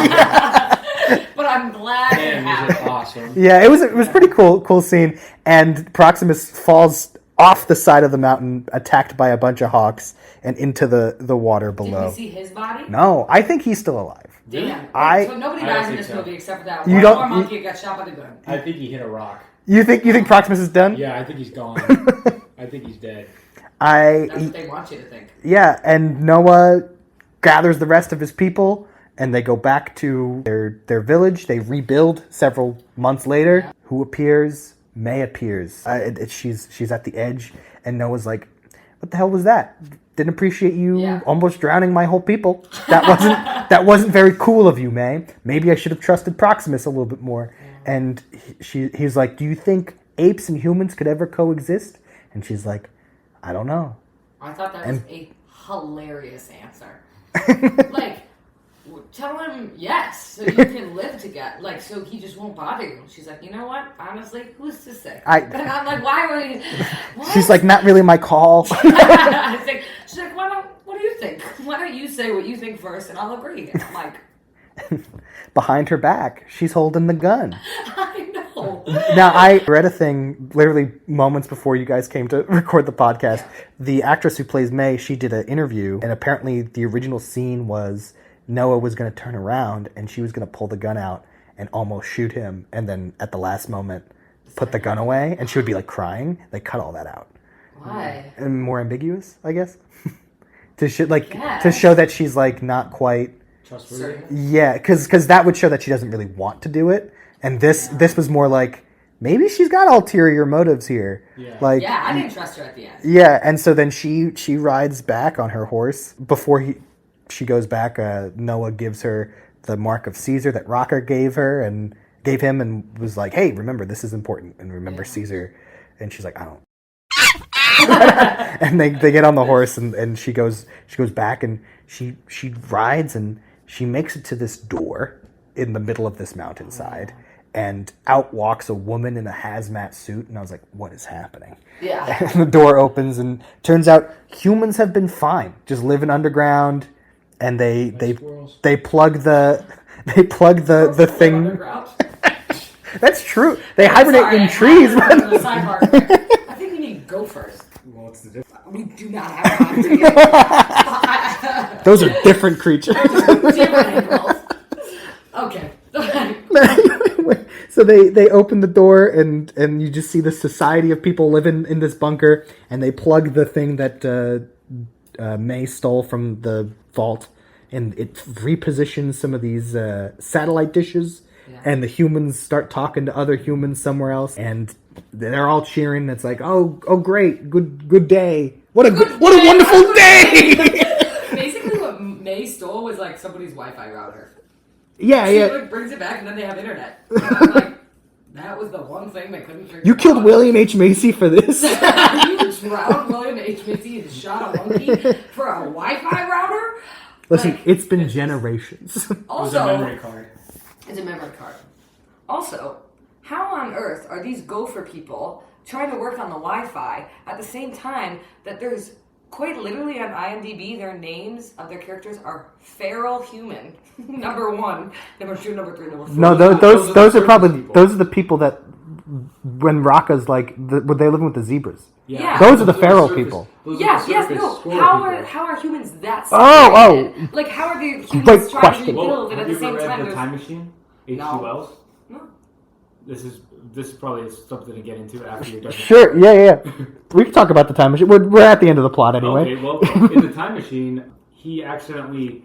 But I'm glad it Man, was happened. it awesome. Yeah, it was pretty cool scene, and Proximus falls off the side of the mountain, attacked by a bunch of hawks, and into the water Did below. we see his body? No, I think he's still alive. Damn. I- So nobody I don't dies in think this so. movie except for that You one don't- more monkey that got shot by the gun. I think he hit a rock. You think Proximus is done? Yeah, I think he's gone. I think he's dead. That's what they want you to think. Yeah, and Noah gathers the rest of his people, and they go back to their village. They rebuild several months later. Yeah. Who appears? May appears. She's at the edge, and Noah's like, "What the hell was that? Didn't appreciate you Yeah. almost drowning my whole people. That wasn't very cool of you, May. Maybe I should have trusted Proximus a little bit more." And he's like, "Do you think apes and humans could ever coexist?" And she's like, "I don't know." I thought that was a hilarious answer. Like, tell him yes, so you can live together. Like, so he just won't bother you. She's like, you know what? Honestly, who's to say? And I'm like, why were you? What? She's like, "Not really my call." She's like, what do you think? Why don't you say what you think first, and I'll agree. And I'm like, Behind her back, she's holding the gun. I know. Now, I read a thing literally moments before you guys came to record the podcast. Yeah. The actress who plays May, she did an interview, and apparently the original scene was Noah was going to turn around, and she was going to pull the gun out and almost shoot him, and then at the last moment put the gun away, and she would be like crying. They cut all that out. Why? And more ambiguous, I guess. to show Yes. that she's like not quite. Trustworthy. Yeah, because that would show that she doesn't really want to do it, and this was more like maybe she's got ulterior motives here. Yeah. Like, Yeah, I didn't trust her at the end. yeah, and so then she rides back on her horse before she goes back. Noah gives her the mark of Caesar that Rocker gave him, and was like, "Hey, remember this is important, and remember Caesar." And she's like, "I don't." And they get on the horse, and she goes back, and she rides, and she makes it to this door in the middle of this mountainside, and out walks a woman in a hazmat suit, and I was like, what is happening? Yeah. And the door opens, and turns out humans have been fine, just living underground, and they plug the thing. Underground. That's true. They hibernate in trees. Sidebar. I think we need gophers. Well, what's the difference? We do not have time. Those are different creatures. Different animals. Okay. So they open the door, and you just see the society of people living in this bunker, and they plug the thing that May stole from the vault, and it repositions some of these satellite dishes, and the humans start talking to other humans somewhere else, and they're all cheering. It's like, oh great, good day. What a wonderful day. Basically, what May stole was like somebody's Wi-Fi router. Yeah, She yeah. like brings it back, and then they have internet. And I'm like, that was the one thing they couldn't figure out. You killed William H. Macy for this? You drowned William H. Macy and shot a monkey for a Wi-Fi router? Listen, Like, it's been generations. also, It was a memory card. It's a memory card. Also, how on earth are these gopher people trying to work on the Wi-Fi at the same time that there's quite literally on IMDb, their names of their characters are feral human. Number 1, number 2, number 3, number 4. No, those those are are probably people. those are the people that when Raka's like were they living with the zebras? Yeah. Those are the Those feral surface- people. those are Yes, the yes, surface no. squirrel people. How are humans that Oh, separated? Like, how are the humans Great trying question. to Well, rebuild and have at you the same ever read time The there's... Time Machine? H.G. No. Wells? No. This is probably something to get into after you're done. Sure, yeah. We can talk about the time machine. We're at the end of the plot anyway. Okay, well, in The Time Machine, he accidentally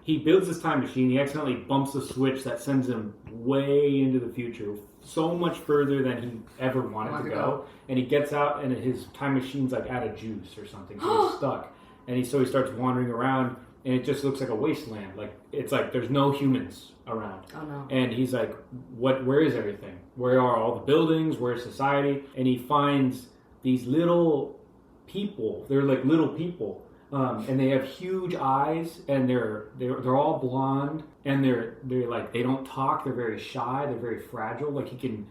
he builds this time machine. He accidentally bumps a switch that sends him way into the future, so much further than he ever wanted to go. And he gets out, and his time machine's like out of juice or something, so he's stuck. And so he starts wandering around, and it just looks like a wasteland. Like it's like there's no humans around. Oh no! And he's like, "What? Where is everything? Where are all the buildings? Where's society?" And he finds these little people. They're like little people. And they have huge eyes, and they're all blonde, and they're like they don't talk. They're very shy. They're very fragile. Like he can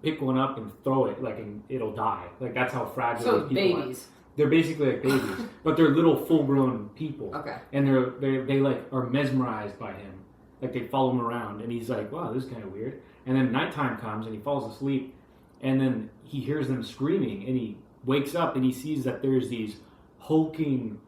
pick one up and throw it, like and it'll die. Like that's how fragile. So these people babies. Are. They're basically like babies, but they're little full-grown people. Okay. And they like are mesmerized by him. Like they follow him around, and he's like, "Wow, this is kind of weird." And then nighttime comes, and he falls asleep, and then he hears them screaming, and he wakes up, and he sees that there's these hulking,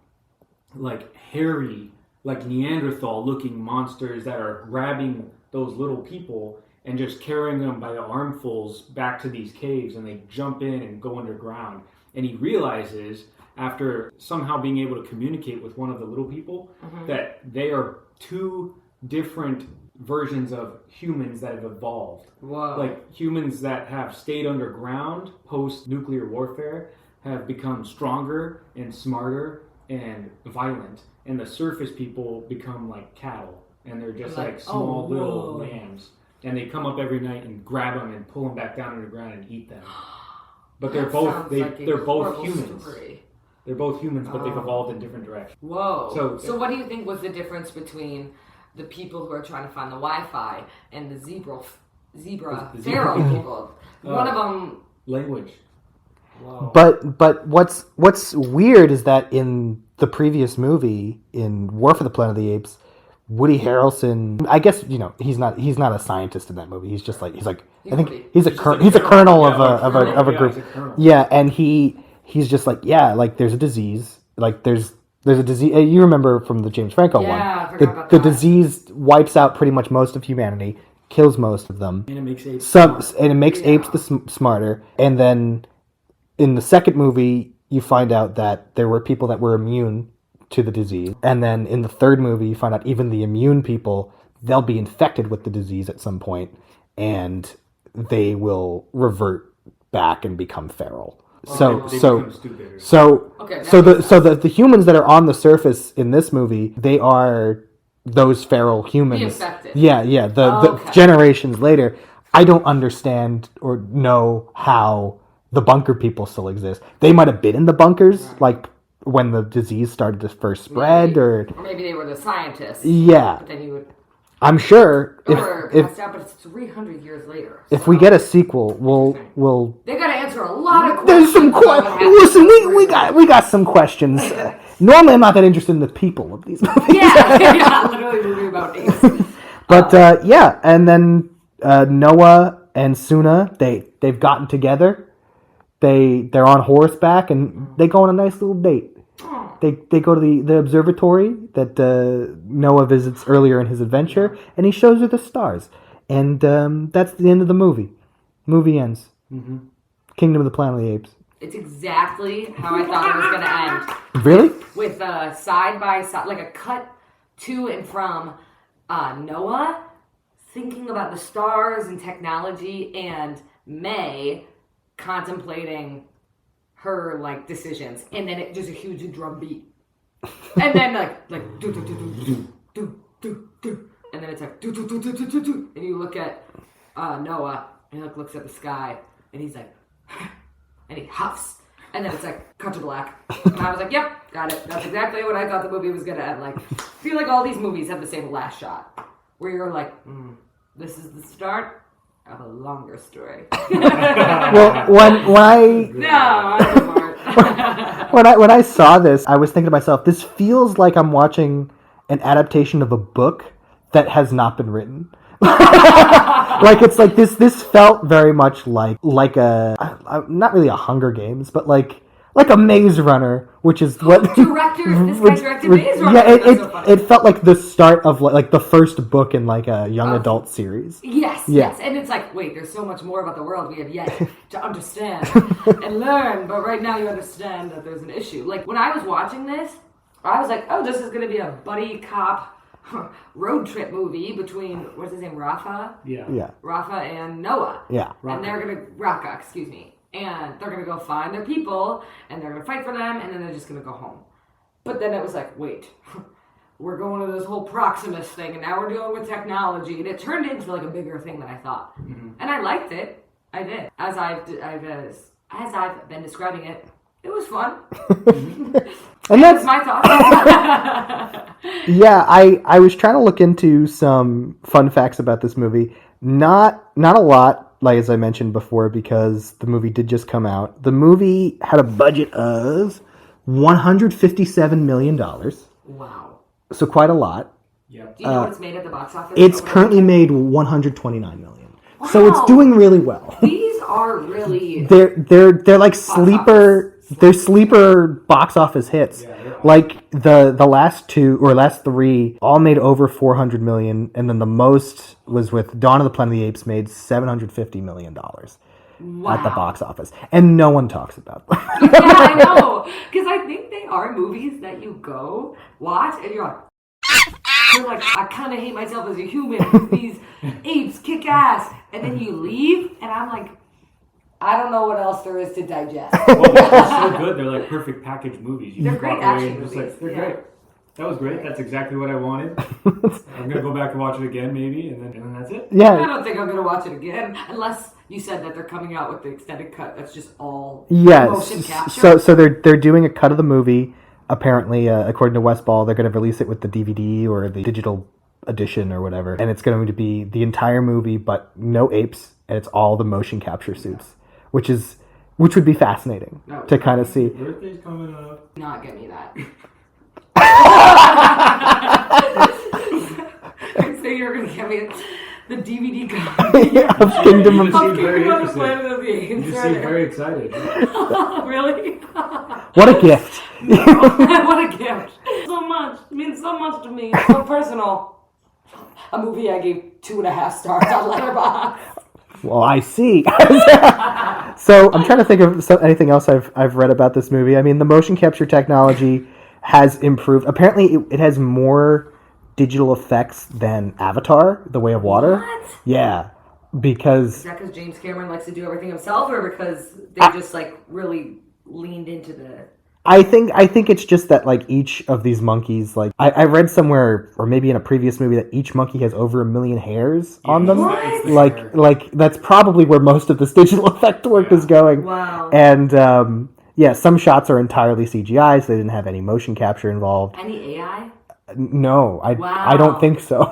like hairy, like Neanderthal-looking monsters that are grabbing those little people and just carrying them by the armfuls back to these caves, and they jump in and go underground. And he realizes, after somehow being able to communicate with one of the little people, that they are two different versions of humans that have evolved. Whoa. Like humans that have stayed underground post-nuclear warfare have become stronger and smarter and violent, and the surface people become like cattle, and they're just like small little lambs, and they come up every night and grab them and pull them back down underground and eat them. But they're both humans. Story. They're both humans, but they've evolved in different directions. Whoa. So what do you think was the difference between the people who are trying to find the Wi-Fi and the zebra feral people? One of them language. Whoa. But what's weird is that in the previous movie, in War for the Planet of the Apes, Woody Harrelson, I guess he's not a scientist in that movie. He's just like I think he's a colonel of a group. Yeah, and he's just like there's a disease, there's a disease. You remember from the James Franco one? I forgot about the that. disease wipes out pretty much most of humanity, kills most of them, and it makes apes smarter. And then in the second movie, you find out that there were people that were immune to the disease. And then in the third movie, you find out even the immune people, they'll be infected with the disease at some point, and they will revert back and become feral. So the humans that are on the surface in this movie, they are those feral humans. The infected. Yeah. The generations later, I don't understand or know how the bunker people still exist. They might have been in the bunkers, like when the disease started to first spread, or maybe they were the scientists. Yeah, but then you would. I'm sure if but it's 300 years later. So. If we get a sequel, we'll. They got to answer a lot of questions. There's some questions. Listen, we got some questions. Normally, I'm not that interested in the people of these movies. Yeah, literally a movie about apes. But and then Noah and Suna, they've gotten together. They're on horseback and they go on a nice little date. They go to the observatory that Noah visits earlier in his adventure, and he shows her the stars. And that's the end of the movie. Movie ends. Mm-hmm. Kingdom of the Planet of the Apes. It's exactly how I thought it was going to end. Really? With side by side, like a cut to and from Noah thinking about the stars and technology, and May contemplating her decisions, and then it just a huge drum beat, and then like do do do do do do do, and then it's like do do do do do do do, and you look at Noah, and he looks at the sky, and he's like, and he huffs, and then it's like cut to black, and I was like, yep, got it. That's exactly what I thought the movie was gonna end. Like, I feel like all these movies have the same last shot, where you're like, this is the start of a longer story. Well, when I saw this, I was thinking to myself, this feels like I'm watching an adaptation of a book that has not been written. It's like this felt very much like a not really a Hunger Games, but like a Maze Runner, which is what this guy directed Maze Runner. Yeah, it felt like the start of like the first book in like a young adult series. Yes, and it's like, wait, there's so much more about the world we have yet to understand and learn, but right now you understand that there's an issue. Like, when I was watching this, I was like, oh, this is going to be a buddy cop road trip movie between, what's his name, Rafa? Yeah. Rafa and Noah. Yeah. And they're going to, Raka, excuse me. And they're going to go find their people, and they're going to fight for them, and then they're just going to go home. But then it was like, wait, we're going to this whole Proximus thing, and now we're dealing with technology. And it turned into like a bigger thing than I thought. Mm-hmm. And I liked it. I did. As I've been describing it, it was fun. And that's my thoughts. Yeah, I was trying to look into some fun facts about this movie. Not a lot, like as I mentioned before, because the movie did just come out. The movie had a budget of $157 million. Wow. So quite a lot. Yeah. Do you know what it's made at the box office? It's currently made $129 million. Wow. So it's doing really well. These are really they're like sleeper. They're sleeper box office hits. Yeah, like the last three all made over $400 million, and then the most was with Dawn of the Planet of the Apes, made $750 million at the box office, and no one talks about them. Yeah, I know, because I think they are movies that you go watch and you're like, I kind of hate myself as a human. These apes kick ass, and then you leave, and I'm like, I don't know what else there is to digest. Well, they're so good. They're like perfect package movies. They're great action movies. They're great. That was great. That's exactly what I wanted. I'm gonna go back and watch it again, maybe, and then that's it. Yeah. I don't think I'm gonna watch it again unless you said that they're coming out with the extended cut. That's just all motion capture. So they're doing a cut of the movie. Apparently, according to Westball, they're going to release it with the DVD or the digital edition or whatever, and it's going to be the entire movie, but no apes, and it's all the motion capture suits, which would be fascinating to kind of see. Birthday's coming up. Not get me that. So you're gonna get me the DVD copy of Kingdom of the Planet of the Apes. You just seem very excited. Really? What a gift! What a gift! So much. It means so much to me. It's so personal. A movie I gave 2.5 stars on Letterboxd. Well, I see. So I'm trying to think of anything else I've read about this movie. I mean, the motion capture technology has improved. Apparently, it has more digital effects than Avatar: The Way of Water. What? Yeah, because is that because James Cameron likes to do everything himself, or because they just like really leaned into the? I think it's just that like each of these monkeys, like I read somewhere or maybe in a previous movie that each monkey has over 1 million hairs on them. What? Like that's probably where most of this digital effect work is going. Wow. And some shots are entirely CGI, so they didn't have any motion capture involved. Any AI? No, I don't think so.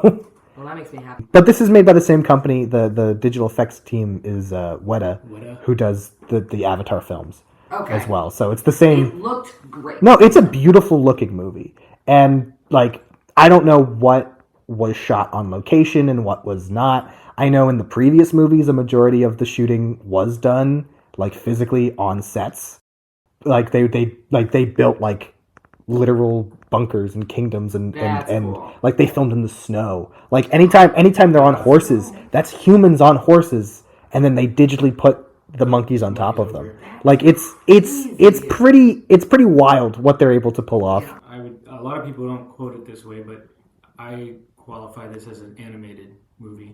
Well, that makes me happy. But this is made by the same company. The digital effects team is Weta, who does the Avatar films as well. So it's the same. It looked great. No, it's a beautiful looking movie. And like, I don't know what was shot on location and what was not. I know in the previous movies, a majority of the shooting was done like physically on sets. Like they built like literal bunkers and kingdoms and cool. Like they filmed in the snow. Like anytime they're on horses, that's humans on horses, and then they digitally put the monkeys on top of them. Like it's pretty wild what they're able to pull off. A lot of people don't quote it this way, but I qualify this as an animated movie.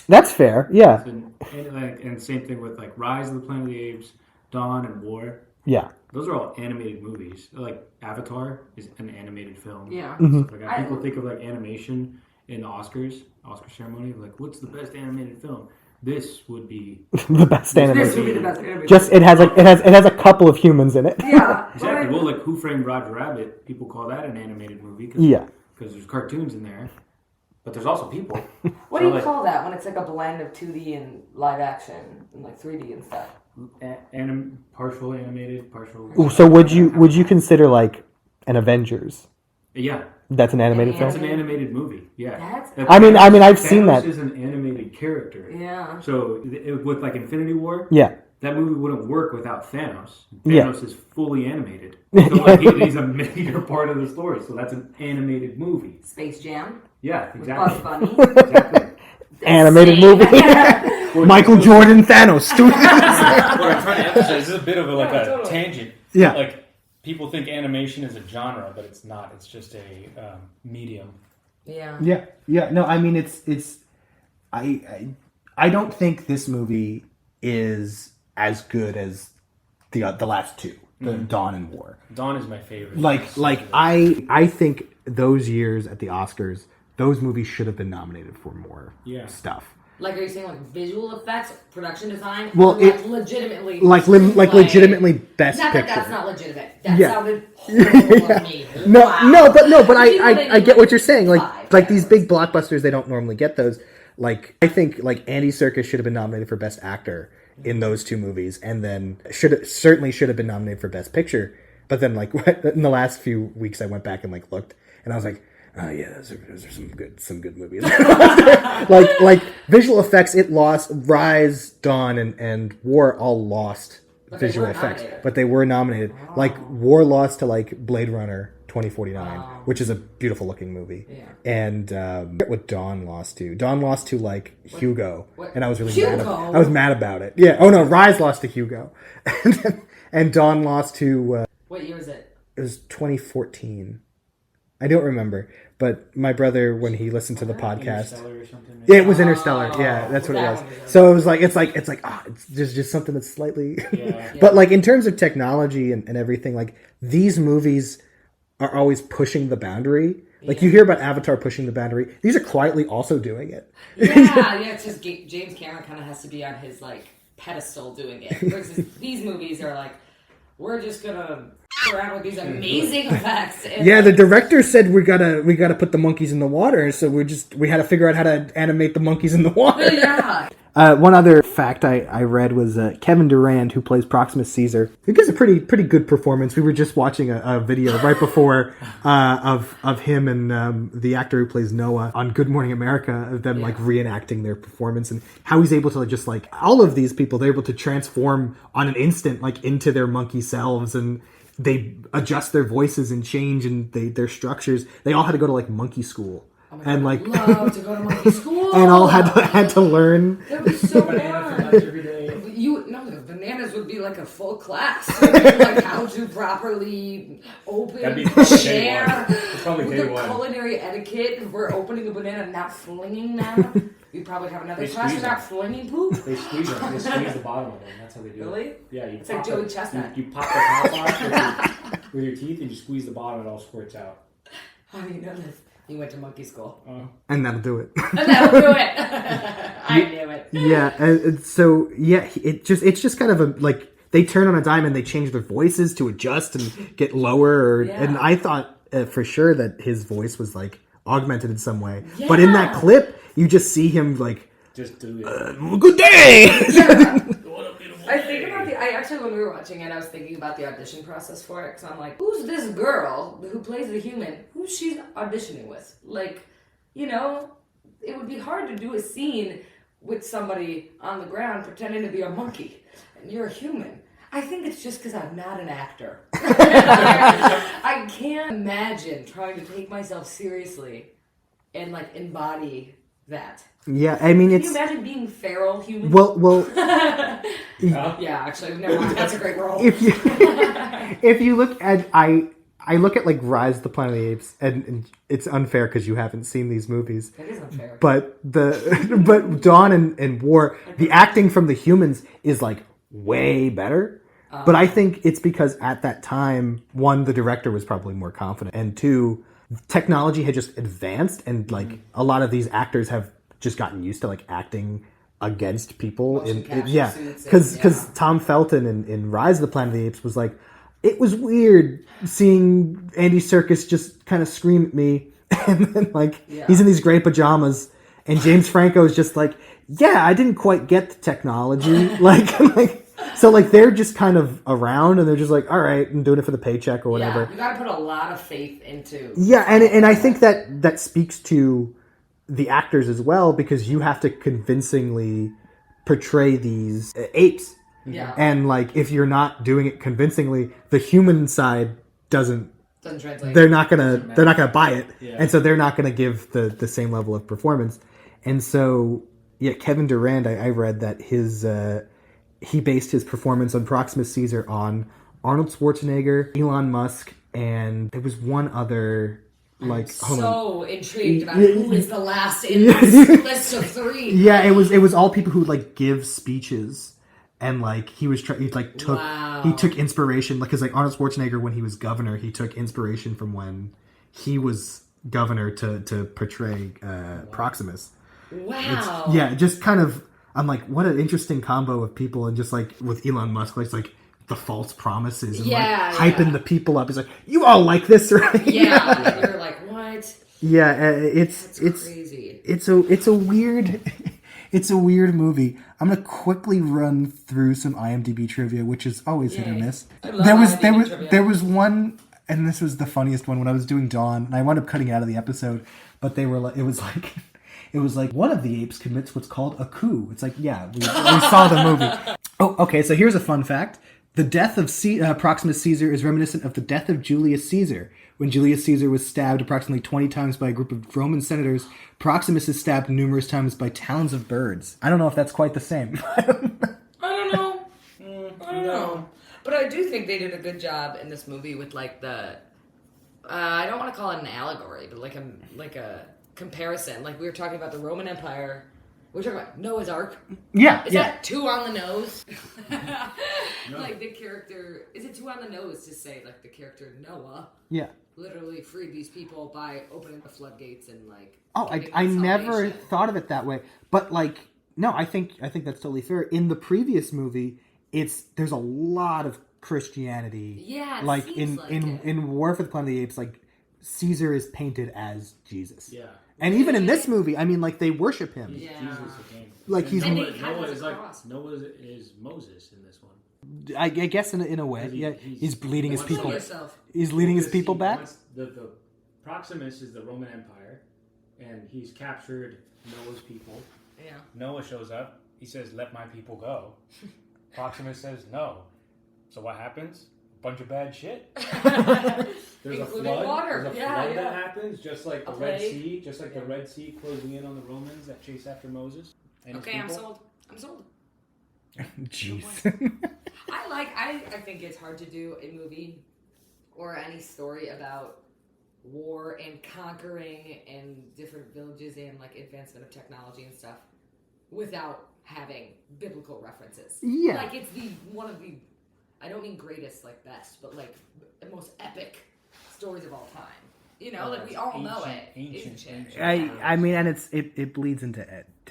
That's fair, yeah. And same thing with like Rise of the Planet of the Apes, Dawn, and War. Yeah. Those are all animated movies. Like Avatar is an animated film. Yeah. Mm-hmm. Like people think of like animation in the Oscar ceremony. Like, what's the best animated film? This would be the best animated. This would be the best animated. Just it has a couple of humans in it. Yeah. Exactly. Well, like Who Framed Roger Rabbit? People call that an animated movie. Because there's cartoons in there, but there's also people. What do you call that when it's like a blend of 2D and live action and like 3D and stuff? Partial animated, partial. Ooh, so would you consider like an Avengers? Yeah. That's an animated film. It's an animated movie. Yeah. I mean, I've seen that. Thanos is an animated character. Yeah. So with like Infinity War. Yeah. That movie wouldn't work without Thanos. Yeah. Thanos is fully animated. So like he's a major part of the story. So that's an animated movie. Space Jam. Yeah, exactly. With Bugs Bunny. Exactly. Animated movie. Michael Jordan Thanos. What I'm trying to emphasize is a bit of a tangent. Yeah. Like people think animation is a genre, but it's not. It's just a medium. Yeah. Yeah. No, I mean it's I don't think this movie is as good as the last two, Dawn and War. Dawn is my favorite. I think those years at the Oscars, those movies should have been nominated for more stuff. Like, are you saying like visual effects, production design? Well, or legitimately, legitimately best not picture. That that's not legitimate. That Yeah. sounded horrible of me. No, but I get what you're saying. Five. Like these big blockbusters, they don't normally get those. Like, I think like Andy Serkis should have been nominated for Best Actor in those two movies, and then certainly should have been nominated for Best Picture. But then, like, in the last few weeks, I went back and like looked, and I was like, oh yeah, those are some good movies. like visual effects, it lost. Rise, Dawn, and War all lost visual effects, but they were nominated. Oh. Like War lost to like Blade Runner 2049, which is a beautiful looking movie. Yeah. And what Dawn lost to like Hugo, and I was really mad about it. Yeah. Oh no, Rise lost to Hugo, and Dawn lost to. What year was it? It was 2014. I don't remember, but my brother, when he listened to the podcast, yeah, it was Interstellar. Yeah, that's what it was. So it was like it's just something that's slightly, but like in terms of technology and everything, like these movies are always pushing the boundary. Like you hear about Avatar pushing the boundary, these are quietly also doing it. Yeah, it's just James Cameron kind of has to be on his like pedestal doing it, versus these movies are like, we're just gonna around with these amazing effects. Yeah, the director said we gotta put the monkeys in the water, so we had to figure out how to animate the monkeys in the water. Yeah. One other fact I read was Kevin Durand, who plays Proximus Caesar, who gives a pretty good performance. We were just watching a video right before of him and the actor who plays Noah on Good Morning America, of them like reenacting their performance, and how he's able to just like all of these people, they're able to transform on an instant like into their monkey selves, and they adjust their voices and change and their structures. They all had to go to like monkey school. Oh my God, and like love to go to monkey school. And all had to learn. It was so fun. The bananas would be like a full class. Like how to properly open a chair. The culinary etiquette for opening a banana and not flinging them. You probably have another class about flinging poop. They squeeze them. They squeeze the bottom of them. That's how they do it. Really? Yeah. It's like Joey Chestnut. You pop the top off with your teeth, and you squeeze the bottom, and it all squirts out. How do you know this? You went to monkey school. And that'll do it. And that'll do it. I knew it. Yeah. And so, yeah, it's just kind of a, like, they turn on a dime and they change their voices to adjust and get lower. And I thought for sure that his voice was, like, augmented in some way. Yeah. But in that clip, you just see him, like, just do it. Good day! Yeah. I actually, when we were watching it, I was thinking about the audition process for it, because I'm like, who's this girl who plays the human? Who's she auditioning with? Like, you know, it would be hard to do a scene with somebody on the ground pretending to be a monkey, and you're a human. I think it's just because I'm not an actor. I can't imagine trying to take myself seriously and, like, embody that. Yeah, I mean, Can you imagine being feral human? Well. Yeah, actually, never mind. That's a great role. If you look at, I look at like Rise of the Planet of the Apes, and it's unfair because you haven't seen these movies. It is unfair. But but Dawn and War, the acting from the humans is like way better. But I think it's because at that time, one, the director was probably more confident, and two, technology had just advanced, and like a lot of these actors have just gotten used to like acting against people because Tom Felton in Rise of the Planet of the Apes was like, it was weird seeing Andy Serkis just kind of scream at me, and then like he's in these gray pajamas, and James Franco is just like, yeah, I didn't quite get the technology, so like they're just kind of around, and they're just like, all right, I'm doing it for the paycheck or whatever. Yeah, you gotta put a lot of faith into. Yeah, and I think that speaks to the actors as well, because you have to convincingly portray these apes. Yeah. And like if you're not doing it convincingly, the human side doesn't translate. They're not gonna buy it. Yeah. And so they're not gonna give the same level of performance. And so Kevin Durand, I read that he based his performance on Proximus Caesar on Arnold Schwarzenegger, Elon Musk, and there was one other So intrigued about who is the last in this list of 3. Yeah, it was all people who like give speeches, and like he took inspiration, like because like Arnold Schwarzenegger when he was governor, he took inspiration from when he was governor to portray Proximus. Wow. Just kind of. I'm like, what an interesting combo of people, and just like with Elon Musk, like, it's like the false promises and hyping the people up. He's like, you all like this, right? Yeah, you're like, what? Yeah, it's crazy. It's a weird movie. I'm gonna quickly run through some IMDb trivia, which is always hit or miss. There was one, and this was the funniest one when I was doing Dawn, and I wound up cutting it out of the episode, but they were like, it was like one of the apes commits what's called a coup. It's like, yeah, we saw the movie. Oh, okay, so here's a fun fact. The death of Proximus Caesar is reminiscent of the death of Julius Caesar. When Julius Caesar was stabbed approximately 20 times by a group of Roman senators, Proximus is stabbed numerous times by towns of birds. I don't know if that's quite the same. I don't know. I don't know. But I do think they did a good job in this movie with like the... I don't want to call it an allegory, but like a comparison. Like we were talking about the Roman Empire. We're talking about Noah's Ark. Yeah. Is that too on the nose? No. Like the character, is it too on the nose to say like the character Noah? Yeah. Literally freed these people by opening the floodgates and like. Oh, I never thought of it that way. But like, no, I think that's totally fair. In the previous movie, there's a lot of Christianity. Yeah. Like in War for the Planet of the Apes, like Caesar is painted as Jesus. Yeah. And even in this movie, I mean, like, they worship him. Yeah. Jesus the king. Like, he's... Noah is Moses in this one. I guess in a way. He's leading his people. He's leading his people back? The Proximus is the Roman Empire, and he's captured Noah's people. Yeah. Noah shows up. He says, let my people go. Proximus says, no. So what happens? Bunch of bad shit. There's a flood. Water. There's a flood that happens, just like the Red Sea, the Red Sea closing in on the Romans that chase after Moses. And okay, I'm sold. Jeez. I think it's hard to do a movie or any story about war and conquering and different villages and like advancement of technology and stuff without having biblical references. Yeah. Like it's one of the I don't mean greatest, like best, but like the most epic stories of all time. You know, like we all know it. Ancient. I mean, and it bleeds into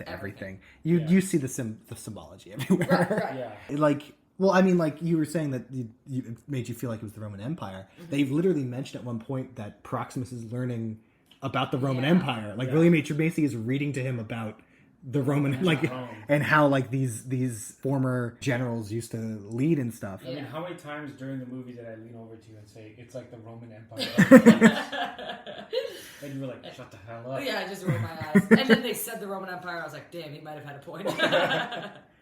everything. You see the symbology everywhere. Right. Yeah. Like, well, I mean, like you were saying that it made you feel like it was the Roman Empire. Mm-hmm. They've literally mentioned at one point that Proximus is learning about the Roman Empire. Like, William H. Macy is reading to him about the Roman and how like these former generals used to lead and stuff. I mean, how many times during the movie did I lean over to you and say it's like the Roman Empire? And you were like, shut the hell up. Yeah, I just rolled my eyes. And then they said the Roman Empire. I was like, damn, he might have had a point.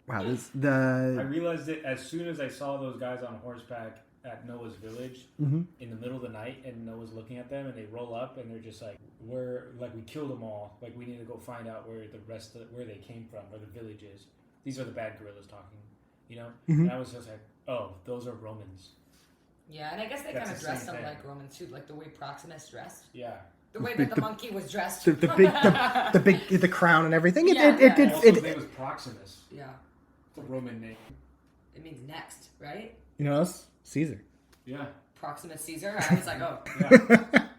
Wow, I realized it as soon as I saw those guys on horseback at Noah's village in the middle of the night, and Noah's looking at them, and they roll up, and they're just like, we killed them all. Like, we need to go find out where where they came from, where the village is. These are the bad gorillas talking, you know? And I was just like, oh, those are Romans. Yeah, and I guess they That's kind of the dressed same them thing. like Romans too, like the way Proximus dressed. Yeah. The way that the monkey was dressed. the crown and everything. Yeah, His name was Proximus. Yeah. It's a Roman name. It means next, right? You know what else? Caesar. Yeah. Proximus Caesar. I was like, oh. Yeah.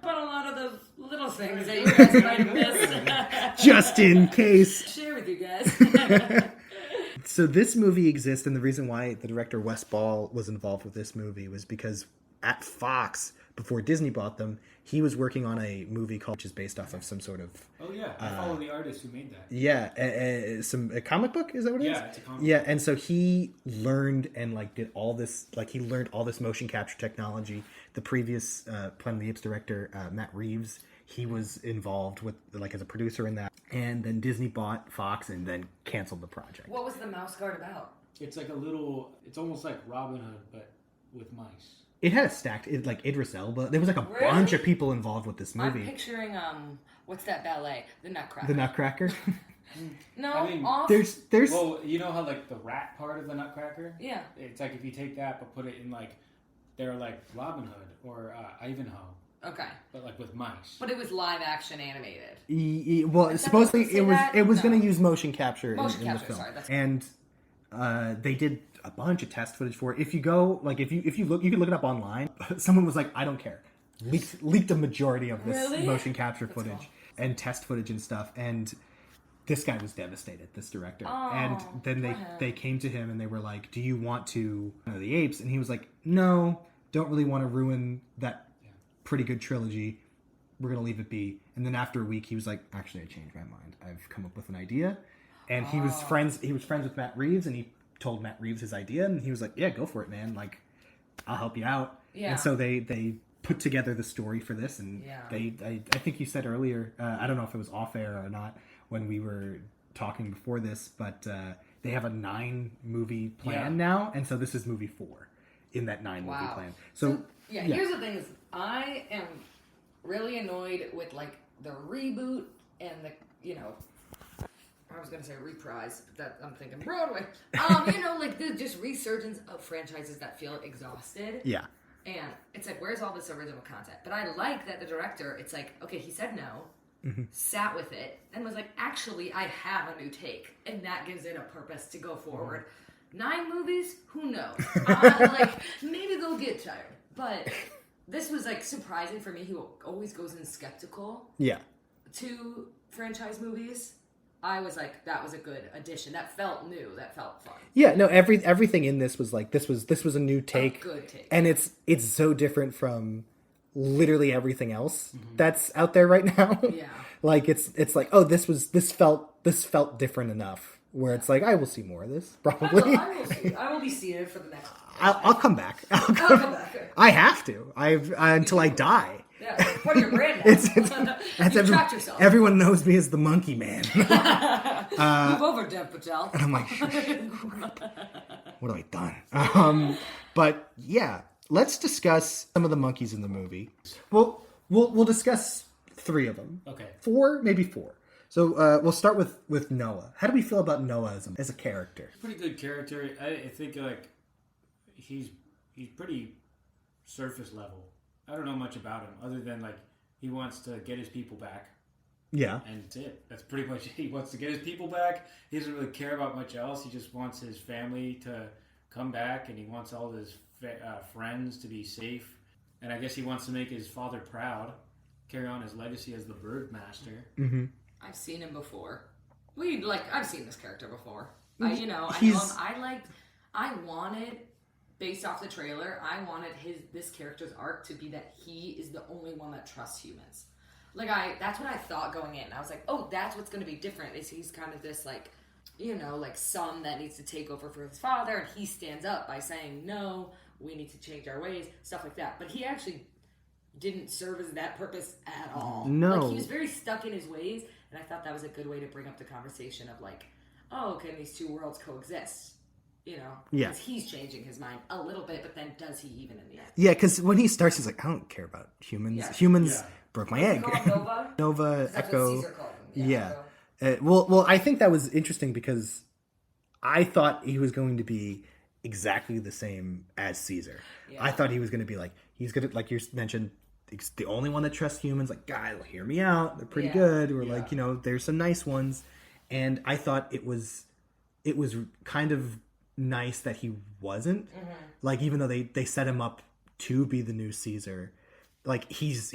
But a lot of the little things that you guys might have missed. Just in case. Share with you guys. So this movie exists, and the reason why the director Wes Ball was involved with this movie was because at Fox, before Disney bought them, he was working on a movie which is based off of some sort of... Oh, yeah. I follow the artist who made that. Yeah. A comic book? Is that what it is? Yeah, it's a comic book. Yeah, and so he learned and like did all this... Like, he learned all this motion capture technology. The previous Planet of the Apes director, Matt Reeves, he was involved with, like, as a producer in that. And then Disney bought Fox and then canceled the project. What was the mouse guard about? It's like a little... It's almost like Robin Hood, but with mice. It had a stacked, like Idris Elba. There was like a bunch of people involved with this movie. I'm picturing, what's that ballet? The Nutcracker. The Nutcracker? No, I mean, there's. Well, you know how like the rat part of the Nutcracker? Yeah. It's like if you take that but put it in like, they're like Robin Hood or Ivanhoe. Okay. but like with mice. But it was live action animated. Well, supposedly it was going to use motion capture in the film. Sorry, that's and they did a bunch of test footage for it. If you go, like, if you look, you can look it up online. Someone was like, I don't care. Leaked a majority of this motion capture footage and test footage and stuff. And this guy was devastated, this director. And then they came to him and they were like, do you want to the Apes? And he was like, no, don't really want to ruin that pretty good trilogy. We're going to leave it be. And then after a week, he was like, actually, I changed my mind. I've come up with an idea. And he was friends with Matt Reeves, and he told Matt Reeves his idea, and he was like, yeah, go for it, man. Like, I'll help you out. Yeah. And so they put together the story for this, and I think you said earlier, I don't know if it was off air or not when we were talking before this, but they have a 9-movie plan now, and so this is movie 4 in that 9-movie plan. So here's the thing: is I am really annoyed with like the reboot and the I was gonna say reprise, but that I'm thinking Broadway. Like the just resurgence of franchises that feel exhausted. Yeah. And it's like, where's all this original content? But I like that the director, it's like, okay, he said no, sat with it, and was like, actually, I have a new take. And that gives it a purpose to go forward. 9 movies? Who knows? Maybe they'll get tired. But this was, like, surprising for me, who always goes in skeptical to franchise movies. I was like, that was a good addition. That felt new. That felt fun. Yeah, no, everything in this was like, this was a new take. A good take. And it's so different from literally everything else that's out there right now. Yeah. Like it's like, oh, this felt different enough where it's like, I will see more of this probably. I will be seated for the next. I'll come back. I'll come back. I have to. Until I die. Yeah, part of your brand now. Trapped yourself. Everyone knows me as the Monkey Man. Move over, Dev Patel. And I'm like, what have I done? But yeah, let's discuss some of the monkeys in the movie. We'll discuss 3 of them. Okay. 4, maybe 4. So we'll start with Noah. How do we feel about Noah as a character? Pretty good character. I think like he's pretty surface level. I don't know much about him other than like he wants to get his people back. Yeah. And that's it. That's pretty much it. He wants to get his people back. He doesn't really care about much else. He just wants his family to come back, and he wants all his friends to be safe. And I guess he wants to make his father proud, carry on his legacy as the bird master. Mm-hmm. I've seen him before. I've seen this character before. I wanted, based off the trailer, I wanted this character's arc to be that he is the only one that trusts humans. That's what I thought going in. I was like, oh, that's what's going to be different. Is he's kind of this son that needs to take over for his father, and he stands up by saying, no, we need to change our ways, stuff like that. But he actually didn't serve as that purpose at all. No. He was very stuck in his ways, and I thought that was a good way to bring up the conversation of like, oh, can these 2 worlds coexist? Because he's changing his mind a little bit, but then does he even in the end? Yeah, because when he starts, he's like, I don't care about humans. Yeah. Humans broke my egg. Nova? Nova, Echo. What Caesar called him. Well, I think that was interesting because I thought he was going to be exactly the same as Caesar. Yeah. I thought he was going to be like, he's going to, like you mentioned, he's the only one that trusts humans. Like, guys, hear me out. They're pretty good. Or like, there's some nice ones. And I thought it was kind of nice that he wasn't. Like, even though they set him up to be the new Caesar, like he's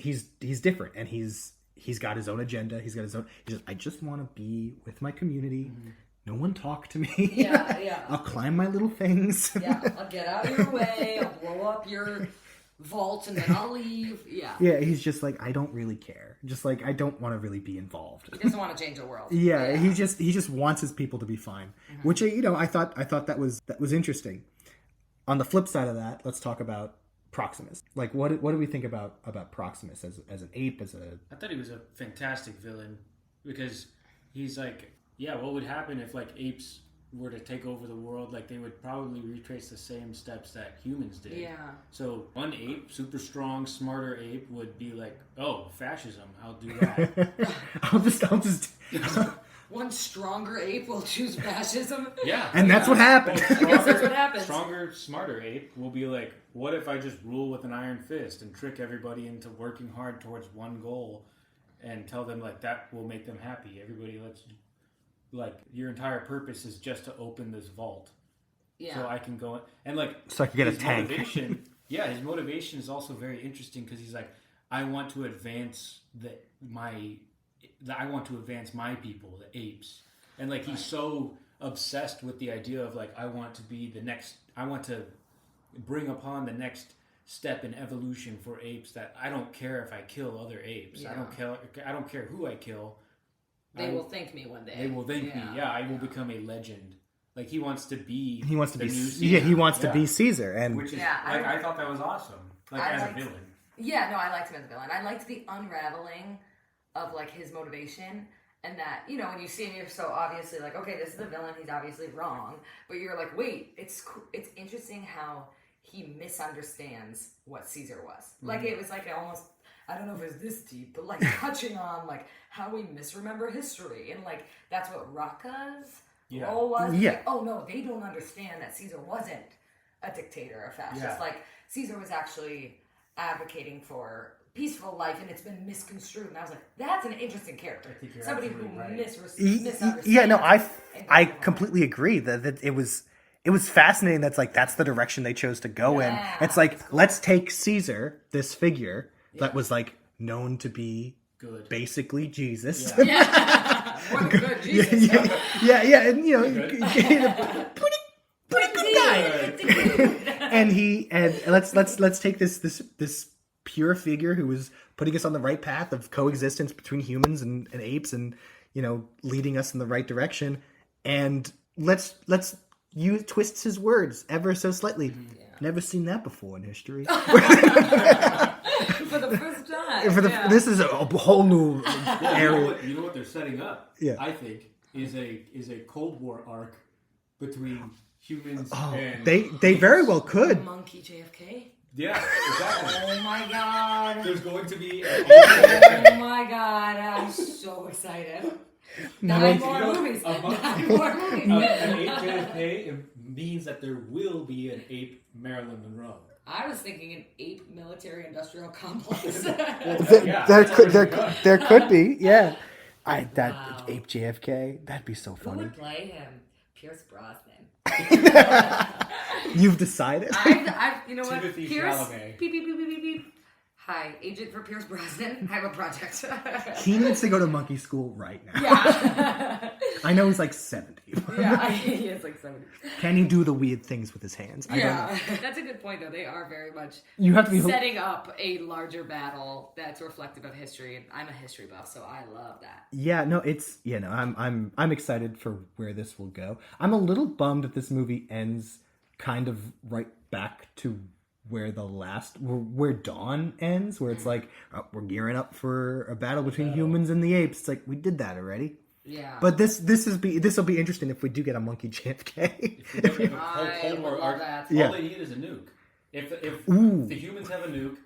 different, and he's got his own agenda. He's just, I just want to be with my community. No one talk to me. Yeah. I'll climb my little things. I'll get out of your way. I'll blow up your vault, and then I'll leave. Yeah, he's just like, I don't really care. Just like, I don't want to really be involved. He doesn't want to change the world. Yeah, he just wants his people to be fine. Which I thought that was interesting. On the flip side of that, let's talk about Proximus. Like, what do we think about Proximus as an ape? I thought he was a fantastic villain because he's like, what would happen if like apes were to take over the world? Like, they would probably retrace the same steps that humans did. Yeah. So one ape, super strong, smarter ape, would be like, oh, fascism, I'll do that. I'll just one stronger ape will choose fascism. Yeah. And that's what happened. I guess that's what happens. Stronger, smarter ape will be like, what if I just rule with an iron fist and trick everybody into working hard towards one goal and tell them like that will make them happy. Everybody, like your entire purpose is just to open this vault. Yeah. So I can go and like So I can get a his tank. Motivation, yeah, his motivation is also very interesting because he's like, I want to advance I want to advance my people, the apes, and like he's so obsessed with the idea of like I want to bring upon the next step in evolution for apes that I don't care if I kill other apes. Yeah. I don't care who I kill. They will thank me one day. They will thank me. Yeah, I will become a legend. Like he wants to be. He wants to the be. new Caesar. Yeah, he wants to be Caesar, and which is I thought that was awesome. Like as a villain. Yeah, no, I liked him as a villain. I liked the unraveling of like his motivation, and that when you see him, you're so obviously like, okay, this is the villain. He's obviously wrong, but you're like, wait, it's interesting how he misunderstands what Caesar was. Mm-hmm. Like it was like almost. I don't know if it was this deep, but like touching on like how we misremember history, and like that's what Rocca's role was. Yeah. Like, oh no, they don't understand that Caesar wasn't a dictator or a fascist. Yeah. Like Caesar was actually advocating for peaceful life, and it's been misconstrued. And I was like, that's an interesting character. I think you're Somebody who absolutely right. misunderstands. yeah, no, I completely agree that it was fascinating. That's the direction they chose to go in. It's like let's take Caesar, this figure that was like known to be good, basically Jesus. Yeah. What a good Jesus. Yeah, and pretty good guy. and let's take this pure figure who was putting us on the right path of coexistence between humans and apes, and leading us in the right direction, and let's twist his words ever so slightly. Never seen that before in history. For the first time. This is a whole new area. You know what they're setting up? Yeah. I think is a Cold War arc between humans and They very well could. Monkey JFK. Yeah, exactly. Oh my god. There's going to be Oh my god, I'm so excited. Nine more movies. An ape JFK means that there will be an ape Marilyn Monroe. I was thinking an ape military-industrial complex. There could be, yeah. Ape JFK, that'd be so Who funny. would play him? Pierce Brosnan. You've decided? You know what? Timothy Pierce. Chalamet. Beep, beep, beep, beep, beep, beep. Hi, agent for Pierce Brosnan. I have a project. He needs to go to monkey school right now. Yeah. I know he's like 70. Yeah, he is like 70. Can he do the weird things with his hands? I don't know. That's a good point, though. They are very much You have to be setting up a larger battle that's reflective of history. And I'm a history buff, so I love that. Yeah, no, it's I'm excited for where this will go. I'm a little bummed that this movie ends kind of right back to where where Dawn ends, where it's like we're gearing up for a battle between humans and the apes. It's like we did that already. Yeah. But this will be interesting if we do get a monkey JFK. If a Cold War arc, all they need is a nuke. If the humans have a nuke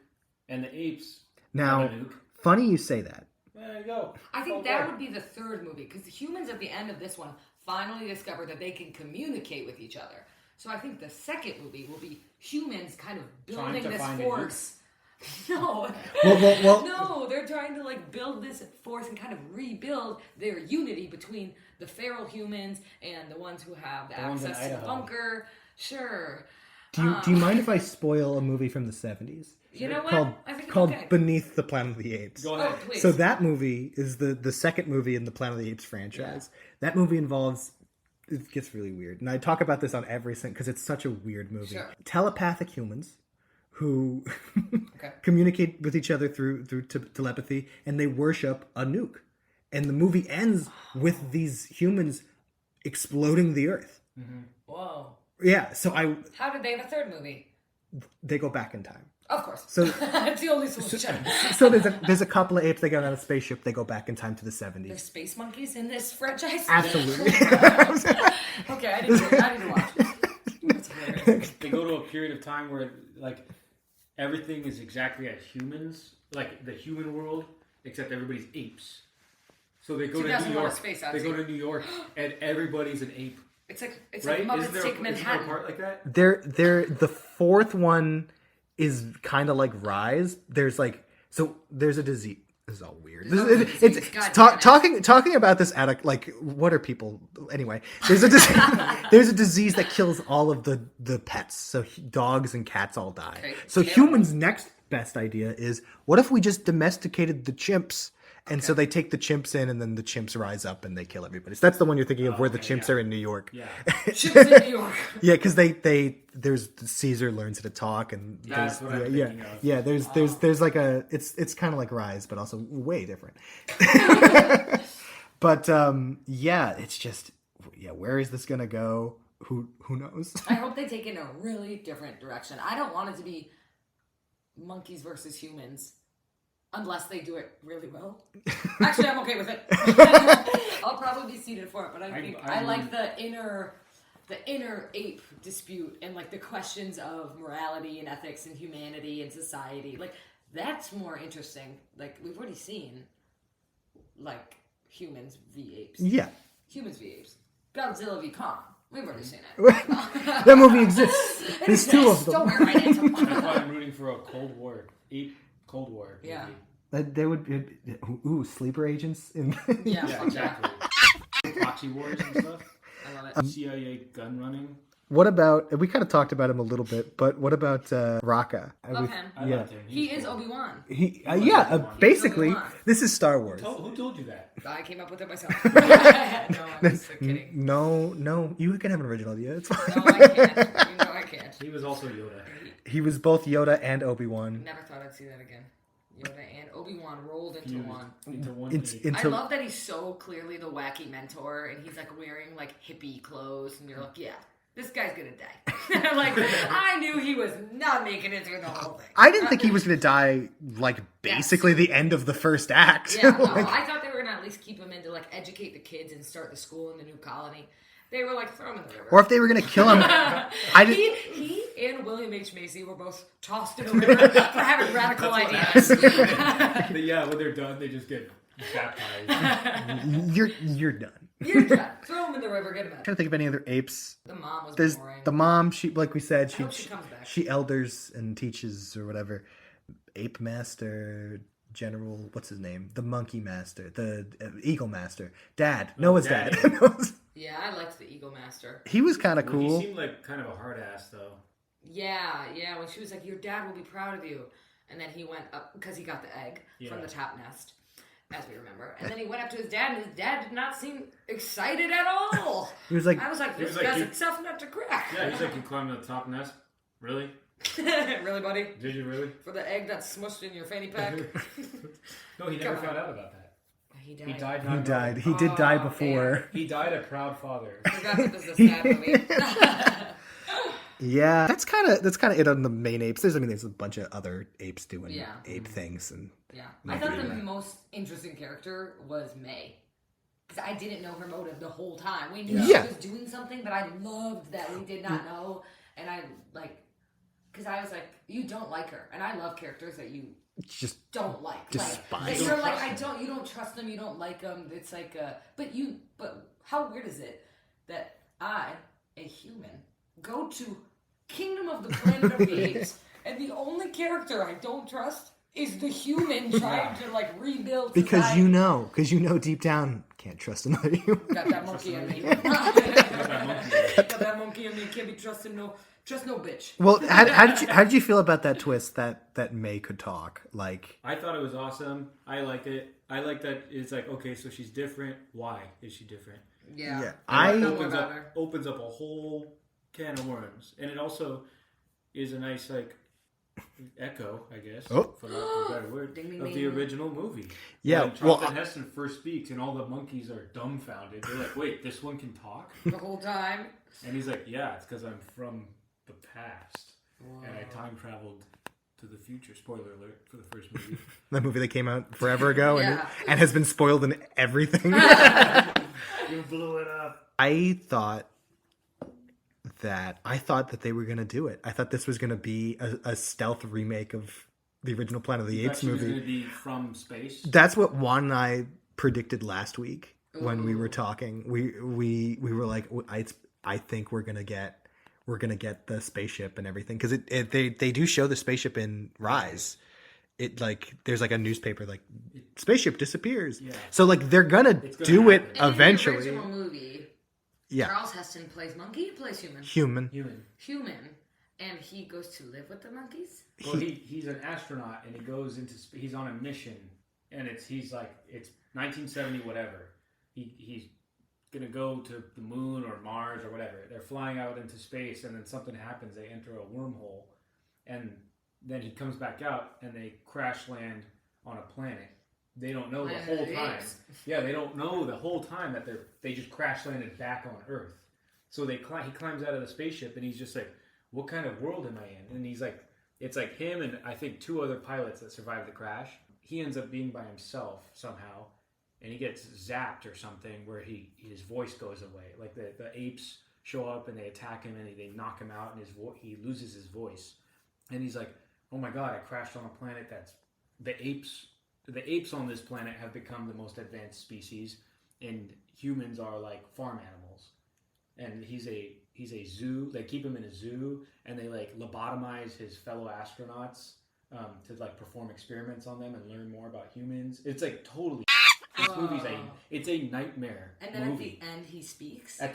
and the apes have a nuke. Funny you say that. There you go. I think that would be the third movie, because the humans at the end of this one finally discover that they can communicate with each other. So I think the second movie will be humans kind of building this force. No. Well, no, they're trying to like build this force and kind of rebuild their unity between the feral humans and the ones who have the access to the bunker. Sure. Do you mind if I spoil a movie from the 70s? You know what? I think called Beneath the Planet of the Apes. Go ahead. Oh, please. So that movie is the second movie in the Planet of the Apes franchise. Yeah. That movie involves... It gets really weird. And I talk about this on every single... Because it's such a weird movie. Sure. Telepathic humans who communicate with each other through telepathy, and they worship a nuke. And the movie ends with these humans exploding the Earth. Mm-hmm. Whoa. Yeah, so How did they have a third movie? They go back in time. Of course. So that's the only solution. So there's a couple of apes. They get on a spaceship. They go back in time to the 70s. There's space monkeys in this franchise? Absolutely. Okay, I need to watch it. That's hilarious. They go to a period of time where like everything is exactly as humans, like the human world, except everybody's apes. So they go to New 2001: A York. Space They go Odyssey. to New York, and everybody's an ape. It's like Right? Muppets Isn't there Take a Manhattan. part like that? The fourth one is kind of like Rise. There's a disease. This is all weird. Talking about this at what are people anyway? There's a there's a disease that kills all of the pets. So dogs and cats all die. Okay, So terrible. humans' next best idea is, what if we just domesticated the chimps? And so they take the chimps in, and then the chimps rise up and they kill everybody. So that's the one you're thinking of, where the chimps are in New York. Yeah. Chimps in New York. Yeah, because there's Caesar learns how to talk, and That's what I'm thinking of. yeah. There's like it's kind of like Rise, but also way different. But it's just where is this gonna go? Who knows? I hope they take it in a really different direction. I don't want it to be monkeys versus humans. Unless they do it really well. Actually, I'm okay with it. I'll probably be seated for it, but I like the inner ape dispute and like the questions of morality and ethics and humanity and society. Like that's more interesting. Like we've already seen like humans v apes. Yeah, Humans v apes. Godzilla v Kong. We've already seen it. that movie exists. There's two of them. Don't worry, right into That's why I'm rooting for a Cold War movie. Yeah. There would be sleeper agents in. Yeah, Yeah, exactly. Proxy wars and stuff. I love it. CIA gun running. What about, we kind of talked about him a little bit, but what about Raka? Love him. I Yeah. liked him. He He's is cool. Obi-Wan. Basically, Obi-Wan. this is Star Wars. Who told you that? I came up with it myself. No, I'm just kidding. No, you can have an original idea. It's fine. No, I can't. You know I can't. He was also Yoda. He was both Yoda and Obi-Wan. Never thought I'd see that again. Yoda and Obi-Wan rolled into Fused one. into one. It's ape. I into love that he's so clearly the wacky mentor, and he's like wearing like hippie clothes, and you're like, yeah, this guy's gonna die. Like I knew he was not making it through the whole thing. I didn't think he was going to die, like, basically the end of the first act. Yeah, no, Like, I thought they were gonna at least keep him in to like educate the kids and start the school in the new colony. They were like throw him in the river. or if they were going to kill him. I didn't. He and William H. Macy were both tossed in the river for having radical ideas. But yeah, when they're done, they just get baptized. You're done. You're done. Throw him in the river. Get him out. I'm trying to think of any other apes. The mom was There's boring. the mom. She, like we said, I hope she comes back. she elders and teaches or whatever. Ape Master, General, what's his name? The Monkey Master, the Eagle Master, Dad, Noah's dad. Yeah, I liked the Eagle Master. He was kind of Well, cool. He seemed like kind of a hard ass though. Yeah. When she was like, "Your dad will be proud of you," and then he went up because he got the egg from the top nest, as we remember, and then he went up to his dad, and his dad did not seem excited at all. He was like, I was like, He "This was like, guy's you- a tough nut to crack." Yeah, he's like, you climbed to the top nest. Really? Really, buddy? Did you really? For the egg that's smushed in your fanny pack? No, he never Come on. found out about that. He died. He died. he not died. knowing. He did die Oh, before. He died a proud father. I forgot that this is a sad movie. Yeah, that's kind of it on the main apes. There's a bunch of other apes doing Yeah. ape things, and Yeah. I thought the most interesting character was May. Because I didn't know her motive the whole time. We knew Yeah. she was doing something, but I loved that we did not know. And I, like, because I was like, you don't like her. And I love characters that you just don't like. Despise. Like, that you're like, you don't trust them, you don't like them. It's like, but how weird is it that I, a human, go to Kingdom of the Planet of the Apes, and the only character I don't trust is the human trying to like rebuild because society. you know deep down can't trust another human. Got that monkey in me. Got that monkey in me. Can't be trusted. Trust no bitch. Well, how did you feel about that twist that May could talk? Like, I thought it was awesome. I liked it. I like that it's like, okay, so she's different. Why is she different? Yeah. And know it more about her. opens up a whole can of worms, and it also is a nice like echo, I guess, for lack of a better word, Ding, ding, of ding. the original movie. Yeah, When Charlton Heston first speaks, and all the monkeys are dumbfounded. They're like, "Wait, this one can talk?" The whole time. And he's like, "Yeah, it's because I'm from the past, and I time traveled to the future." Spoiler alert for the first movie. the movie that came out forever ago Yeah. and has been spoiled in everything. You blew it up. I thought that they were going to do it. I thought this was going to be a stealth remake of the original Planet of the Apes She was movie. going to be from space. That's what Juan and I predicted last week when we were talking. We were like, I think we're gonna get the spaceship and everything, because they do show the spaceship in Rise. It like there's like a newspaper like spaceship disappears. Yeah. So like they're gonna do it eventually. In the original movie, Charles Heston plays monkey. He plays human. Human. And he goes to live with the monkeys? Well, he's an astronaut, and he goes into he's on a mission, and it's 1970 whatever. He's gonna go to the moon or Mars or whatever. They're flying out into space, and then something happens. They enter a wormhole, and then he comes back out, and they crash land on a planet. They don't know the whole time. Yeah, they don't know the whole time that they just crash landed back on Earth. So he climbs out of the spaceship, and he's just like, what kind of world am I in? And he's like, it's like him and I think 2 other pilots that survived the crash. He ends up being by himself somehow, and he gets zapped or something where his voice goes away. Like the apes show up and they attack him and they knock him out, and he loses his voice. And he's like, oh my God, I crashed on a planet that's the apes. The apes on this planet have become the most advanced species, and humans are like farm animals. And he's a zoo. They keep him in a zoo, and they like lobotomize his fellow astronauts to like perform experiments on them and learn more about humans. It's like totally. This movie's it's a nightmare. And then movie. At the end, he speaks. At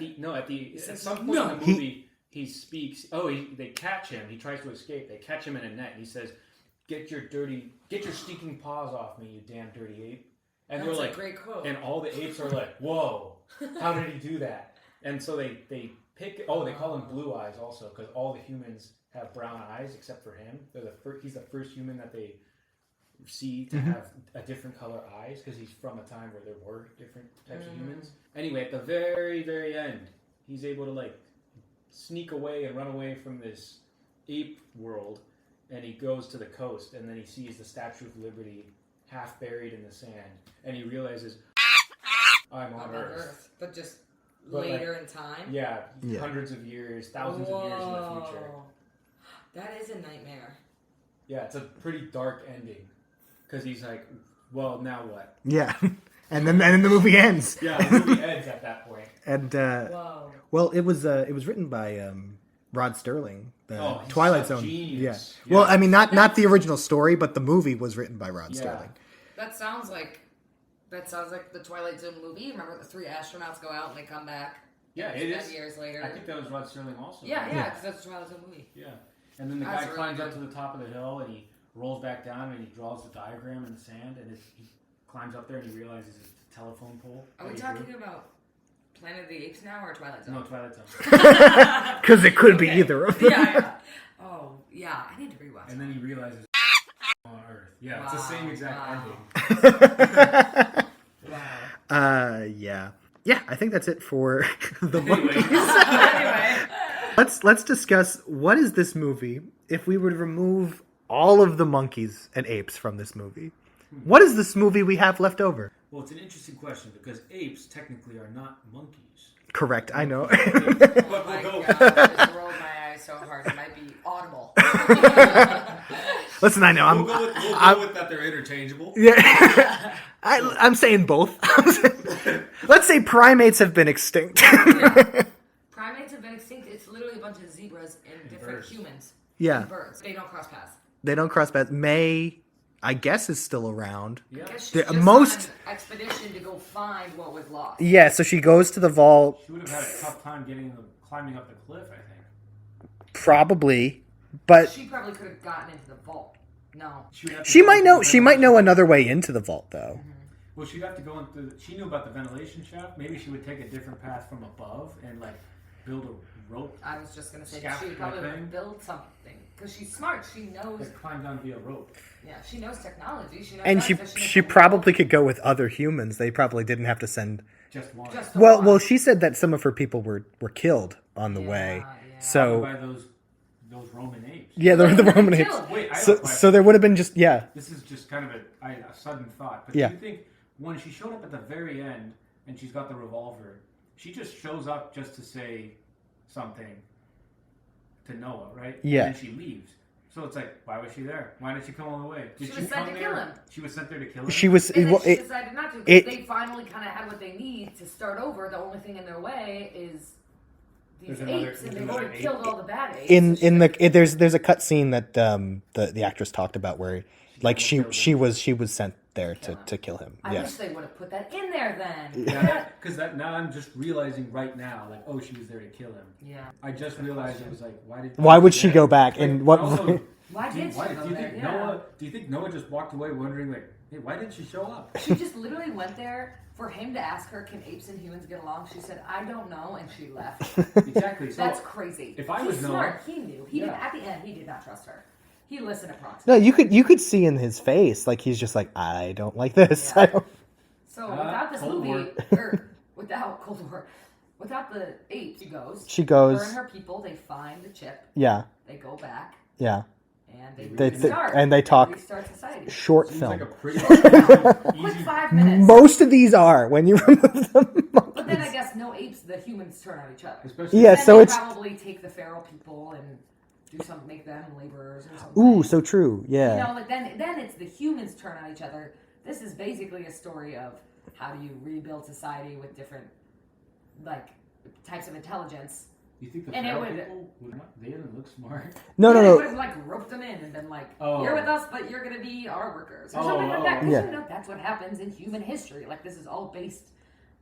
some point in the movie, he speaks. Oh, they catch him. He tries to escape. They catch him in a net, and he says, "Get your stinking paws off me, you damn dirty ape." And That's they're like, a great quote. And all the apes are like, "Whoa, how did he do that?" And so they pick. Oh, they call him Blue Eyes also, because all the humans have brown eyes except for him. He's the first human that they see to have a different color eyes, because he's from a time where there were different types of humans. Anyway, at the very, very end, he's able to like sneak away and run away from this ape world, and he goes to the coast, and then he sees the Statue of Liberty half buried in the sand, and he realizes, I'm on Earth. But later in time? Yeah, hundreds of years, thousands of years in the future. That is a nightmare. Yeah, it's a pretty dark ending, because he's like, well, now what? Yeah. And then the movie ends. Yeah, the movie ends at that point. And well, it was written by Rod Serling, the Twilight Zone. Genius. Yeah. Well, I mean, not the original story, but the movie was written by Rod Serling. That sounds like the Twilight Zone movie. Remember the 3 astronauts go out and they come back? Yeah, it is. Years later. I think that was Rod Serling also. Yeah, because that's the Twilight Zone movie. Yeah. And then the guy climbs up to the top of the hill, and he rolls back down, and he draws the diagram in the sand, and he climbs up there, and he realizes it's a telephone pole. Are we talking about Planet of the Apes now, or Twilight Zone? No, Twilight Zone. Because it could be either of them. Yeah. Oh, yeah. I need to rewatch. And then he realizes on Earth. Yeah, wow, it's the same exact ending. Yeah. Yeah, I think that's it for the Anyway. Let's discuss, what is this movie if we were to remove all of the monkeys and apes from this movie? What is this movie we have left over? Well, it's an interesting question, because apes technically are not monkeys. Correct, I know. Oh my God, I just rolled my eyes so hard it might be audible. Listen, I know. We'll go with that they're interchangeable. Yeah. I'm saying both. Let's say primates have been extinct. Primates have been extinct. It's literally a bunch of zebras and different birds. humans. Yeah. And birds. They don't cross paths. They don't cross paths. May, I guess, is still around. Yeah. I guess she's The just most- on an expedition to go find what was lost. Yeah, so she goes to the vault. She would have had a tough time climbing up the cliff, I think. Probably, but She probably could have gotten into the vault. No. she might know. She might know another way into the vault, though. Well, she'd have to go into. She knew about the ventilation shaft. Maybe she would take a different path from above and like build a rope. I was just gonna say Scaffold she would probably thing. build something because she's smart. She knows. Like climb down via rope. Yeah, she knows technology. She knows. And that, she so she knows probably could go with other humans. They probably didn't have to send. Just one. Just the Well, one. well, she said that some of her people were killed on the way. Yeah. So by those Roman apes. yeah, the Roman apes. Killed. Wait, I have a So question. there would have been just This is just kind of a sudden thought, but Yeah. do you think when she showed up at the very end and she's got the revolver, she just shows up just to say something to Noah, right? Yeah. And then she leaves. So it's like, why was she there? Why did she come all the way? Did She was sent to kill him. She was sent there to kill him? She was. And then she decided not to. They finally kind of had what they need to start over. The only thing in their way is these apes, and they've already killed all the bad apes. There's a cut scene that the actress talked about where like she was sent there to kill him. I wish they would have put that in there then. Yeah, because now I'm just realizing right now, like, oh, she was there to kill him. Yeah. I just realized it was like, why would she go back? And what? Also, why did she go there? Do you think Noah just walked away wondering, like, hey, why didn't she show up? She just literally went there for him to ask her, can apes and humans get along? She said, I don't know, and she left. Exactly. So that's crazy. If I was He's Noah, smart. He knew. At the end, he did not trust her. He listened to Proxy. No, you could see in his face like he's just like, I don't like this. Yeah. I don't. So without this Cold movie, or without Cold War, without the apes, she goes. Her and her people, they find the chip. Yeah. They go back. Yeah. And they restart. And they talk. Restart society. Short seems film. like a pretty quick 5 minutes. Most of these are when you remove them. But then I guess no apes, the humans turn on each other. Especially yeah, so they it's probably take the feral people and do something, make them laborers or something. ooh, so true. Yeah. You know, like then it's the humans turn on each other. This is basically a story of how do you rebuild society with different like types of intelligence. You think the feral people they didn't look smart? No. They would have like roped them in and been like, oh. "You're with us, but you're gonna be our workers," or something like that. 'Cause yeah. you know that's what happens in human history. Like this is all based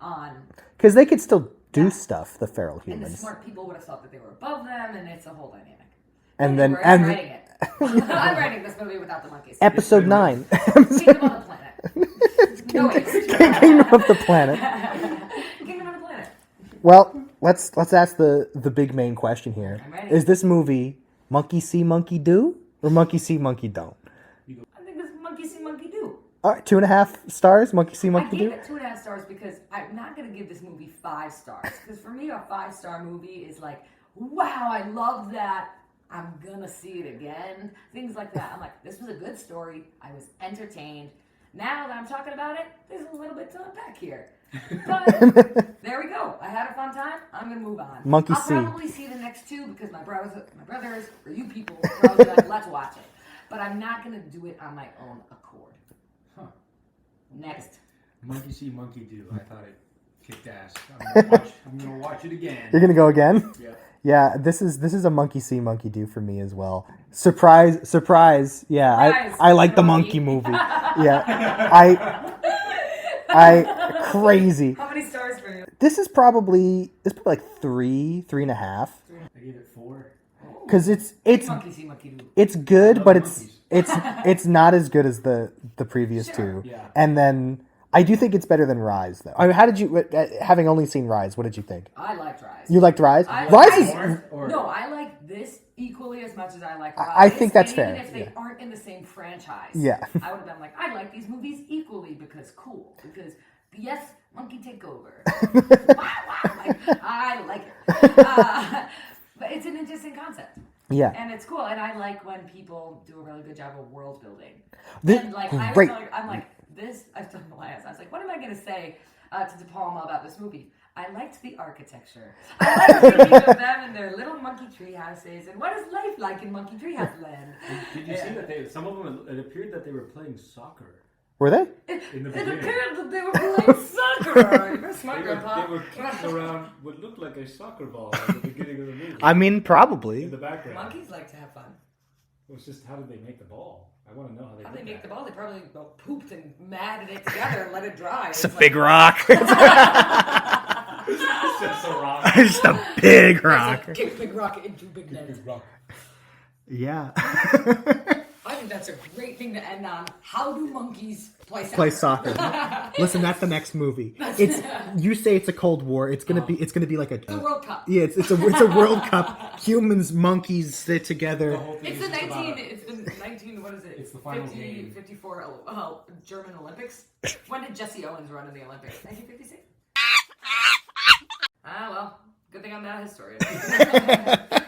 on. Because they could still do stuff. The feral humans. And the smart people would have thought that they were above them, and it's a whole dynamic. And anyway, then I'm writing it. I'm writing this movie without the monkeys. Episode 9. Kingdom of the Planet. No apes. Kingdom of the Planet. Kingdom of the Planet. Well, let's ask the big main question here. I'm ready. Is this movie monkey see, monkey do, or monkey see, monkey don't? I think this monkey see, monkey do. All right, 2.5 stars. Monkey see, monkey I do. gave it 2.5 stars because I'm not going to give this movie 5 stars. Because for me, a 5-star movie is like, wow, I love that. I'm going to see it again. Things like that. I'm like, this was a good story. I was entertained. Now that I'm talking about it, there's a little bit to unpack here. But there we go. I had a fun time. I'm going to move on. Monkey I'll see. probably see the next 2 because my brothers, or you people, will probably be like, let's watch it. But I'm not going to do it on my own accord. Huh. Next. Monkey see, monkey do. I thought it kicked ass. I'm gonna watch it again. You're gonna go again? Yeah. Yeah, this is a monkey see, monkey do for me as well. Surprise! Yeah, Surprise, I like the monkey movie. Yeah, I crazy. How many stars for you? This is probably like 3.5. I gave it 4. Because it's Monkey see, monkey do. it's good, but monkeys. it's not as good as the previous Sure. two. Yeah. And then I do think it's better than Rise, though. I mean, how did you, having only seen Rise, what did you think? I liked Rise. You liked Rise? I like this equally as much as I like Rise. I think that's fair. Even if they Yeah. aren't in the same franchise. Yeah. I would have been like, I like these movies equally because cool. Because yes, monkey take over. wow. Like, I like it. But it's an interesting concept. Yeah. And it's cool. And I like when people do a really good job of world building. This, And like great. I'm like this. I've done Elias. I was like, what am I going to say to De Palma about this movie? I liked the architecture. I liked thinking of them and their little monkey tree houses and what is life like in monkey tree house land. Did you see that some of them? It appeared that they were playing soccer. Were they? In the It beginning. appeared that they were playing soccer. You're smart, Grandpa. They were kicking around what looked like a soccer ball at the beginning of the movie. I mean, probably. In the background. Monkeys like to have fun. It was just how did they make the ball? I want to know how they. How did they make that. the ball? They probably pooped and matted it together and let it dry. It's a big rock. It's just a rock. It's just a big rock. Kick big rock into big net. Yeah. I think that's a great thing to end on. How do monkeys play soccer? Play soccer. Listen, that's the next movie. It's you say it's a Cold War. It's gonna be like a The World Cup. Yeah, it's a World Cup. Humans, monkeys sit together. It's the 19, what is it? It's the final 50, game. 54 German Olympics. When did Jesse Owens run in the Olympics? 1956? Well, good thing I'm not a historian.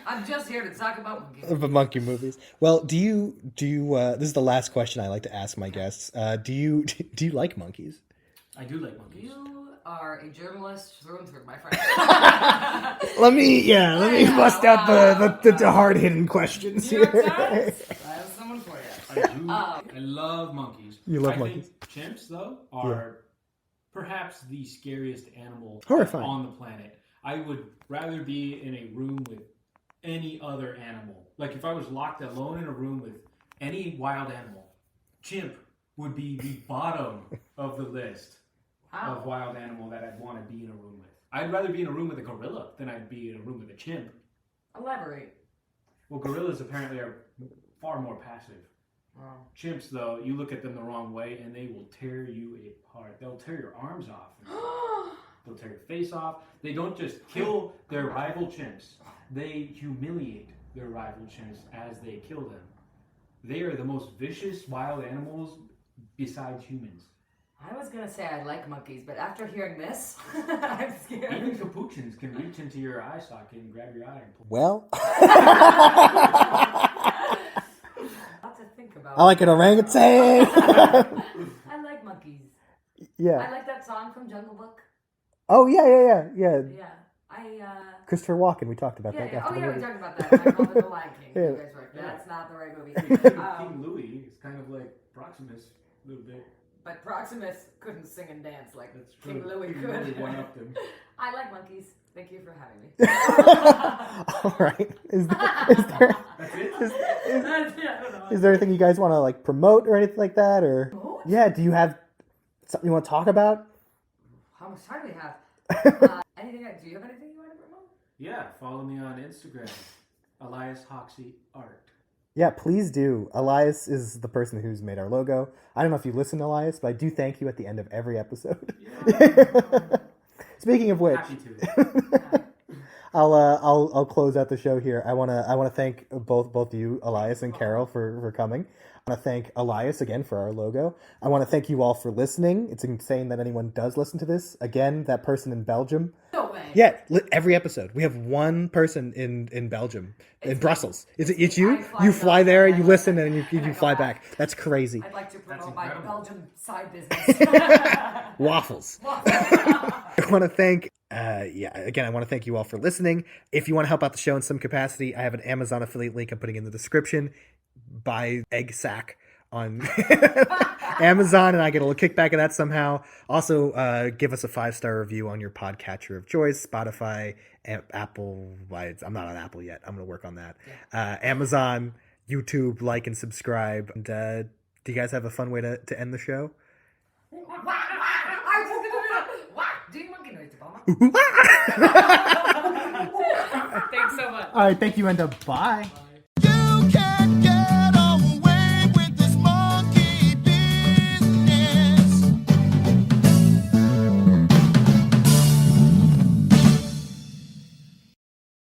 I'm just here to talk about monkeys. Of monkey movies. Well, do you this is the last question I like to ask my guests. Do you like monkeys? I do like monkeys. are a journalist through and through, my friend. Let me bust out the hard-hitting questions New York here. Times? I have someone for you. I love monkeys. You love I monkeys. think chimps, though, are perhaps the scariest animal Horrifying. on the planet. I would rather be in a room with any other animal. Like if I was locked alone in a room with any wild animal, chimp would be the bottom of the list of wild animal that I'd want to be in a room with. I'd rather be in a room with a gorilla than I'd be in a room with a chimp. Elaborate. Well, gorillas apparently are far more passive. Wow. Chimps, though, you look at them the wrong way and they will tear you apart. They'll tear your arms off. They'll tear your face off. They don't just kill their rival chimps. They humiliate their rival chimps as they kill them. They are the most vicious wild animals besides humans. I was going to say I like monkeys, but after hearing this, I'm scared. Even capuchins can reach into your eye socket and grab your eye and pull. Well, Lot to think about. I like an orangutan. I like monkeys. Yeah. I like that song from Jungle Book. Oh yeah. Yeah. Christopher Walken. We talked about that. Yeah. after Oh the yeah, we movie. talked about that. I called it The Lion King. Yeah. You guys were like, that's not the right movie. King Louis is kind of like Proximus a little bit. But Proximus couldn't sing and dance like That's King true. Louis King could. Louis one-upped him. I like monkeys. Thank you for having me. All right. Is there That's it? I don't know. is there anything you guys want to like promote or anything like that? Or yeah, do you have something you want to talk about? How much time do we have? Do you have anything you want to promote? Yeah, follow me on Instagram, Elias Hoxsie Art. Yeah, please do. Elias is the person who's made our logo. I don't know if you listen to Elias, but I do thank you at the end of every episode. Yeah. Speaking of which, Happy to. I'll close out the show here. I wanna thank both you, Elias and Carol, for coming. I want to thank Elias again for our logo. I want to thank you all for listening. It's insane that anyone does listen to this. Again, that person in Belgium. No way. Yeah, every episode we have one person in Belgium, in Brussels. It's you? You fly there, you listen, and you fly back. That's crazy. I'd like to promote my incredible. Belgium side business. Waffles. I want to thank, I want to thank you all for listening. If you want to help out the show in some capacity, I have an Amazon affiliate link I'm putting in the description. Buy egg sack on Amazon, and I get a little kickback of that somehow. Also, give us a 5-star review on your podcatcher of choice, Spotify, Apple. I'm not on Apple yet. I'm going to work on that. Amazon, YouTube, like and subscribe. And, do you guys have a fun way to end the show? Do you monkey noise, Obama? Thanks so much. All right, thank you, and bye.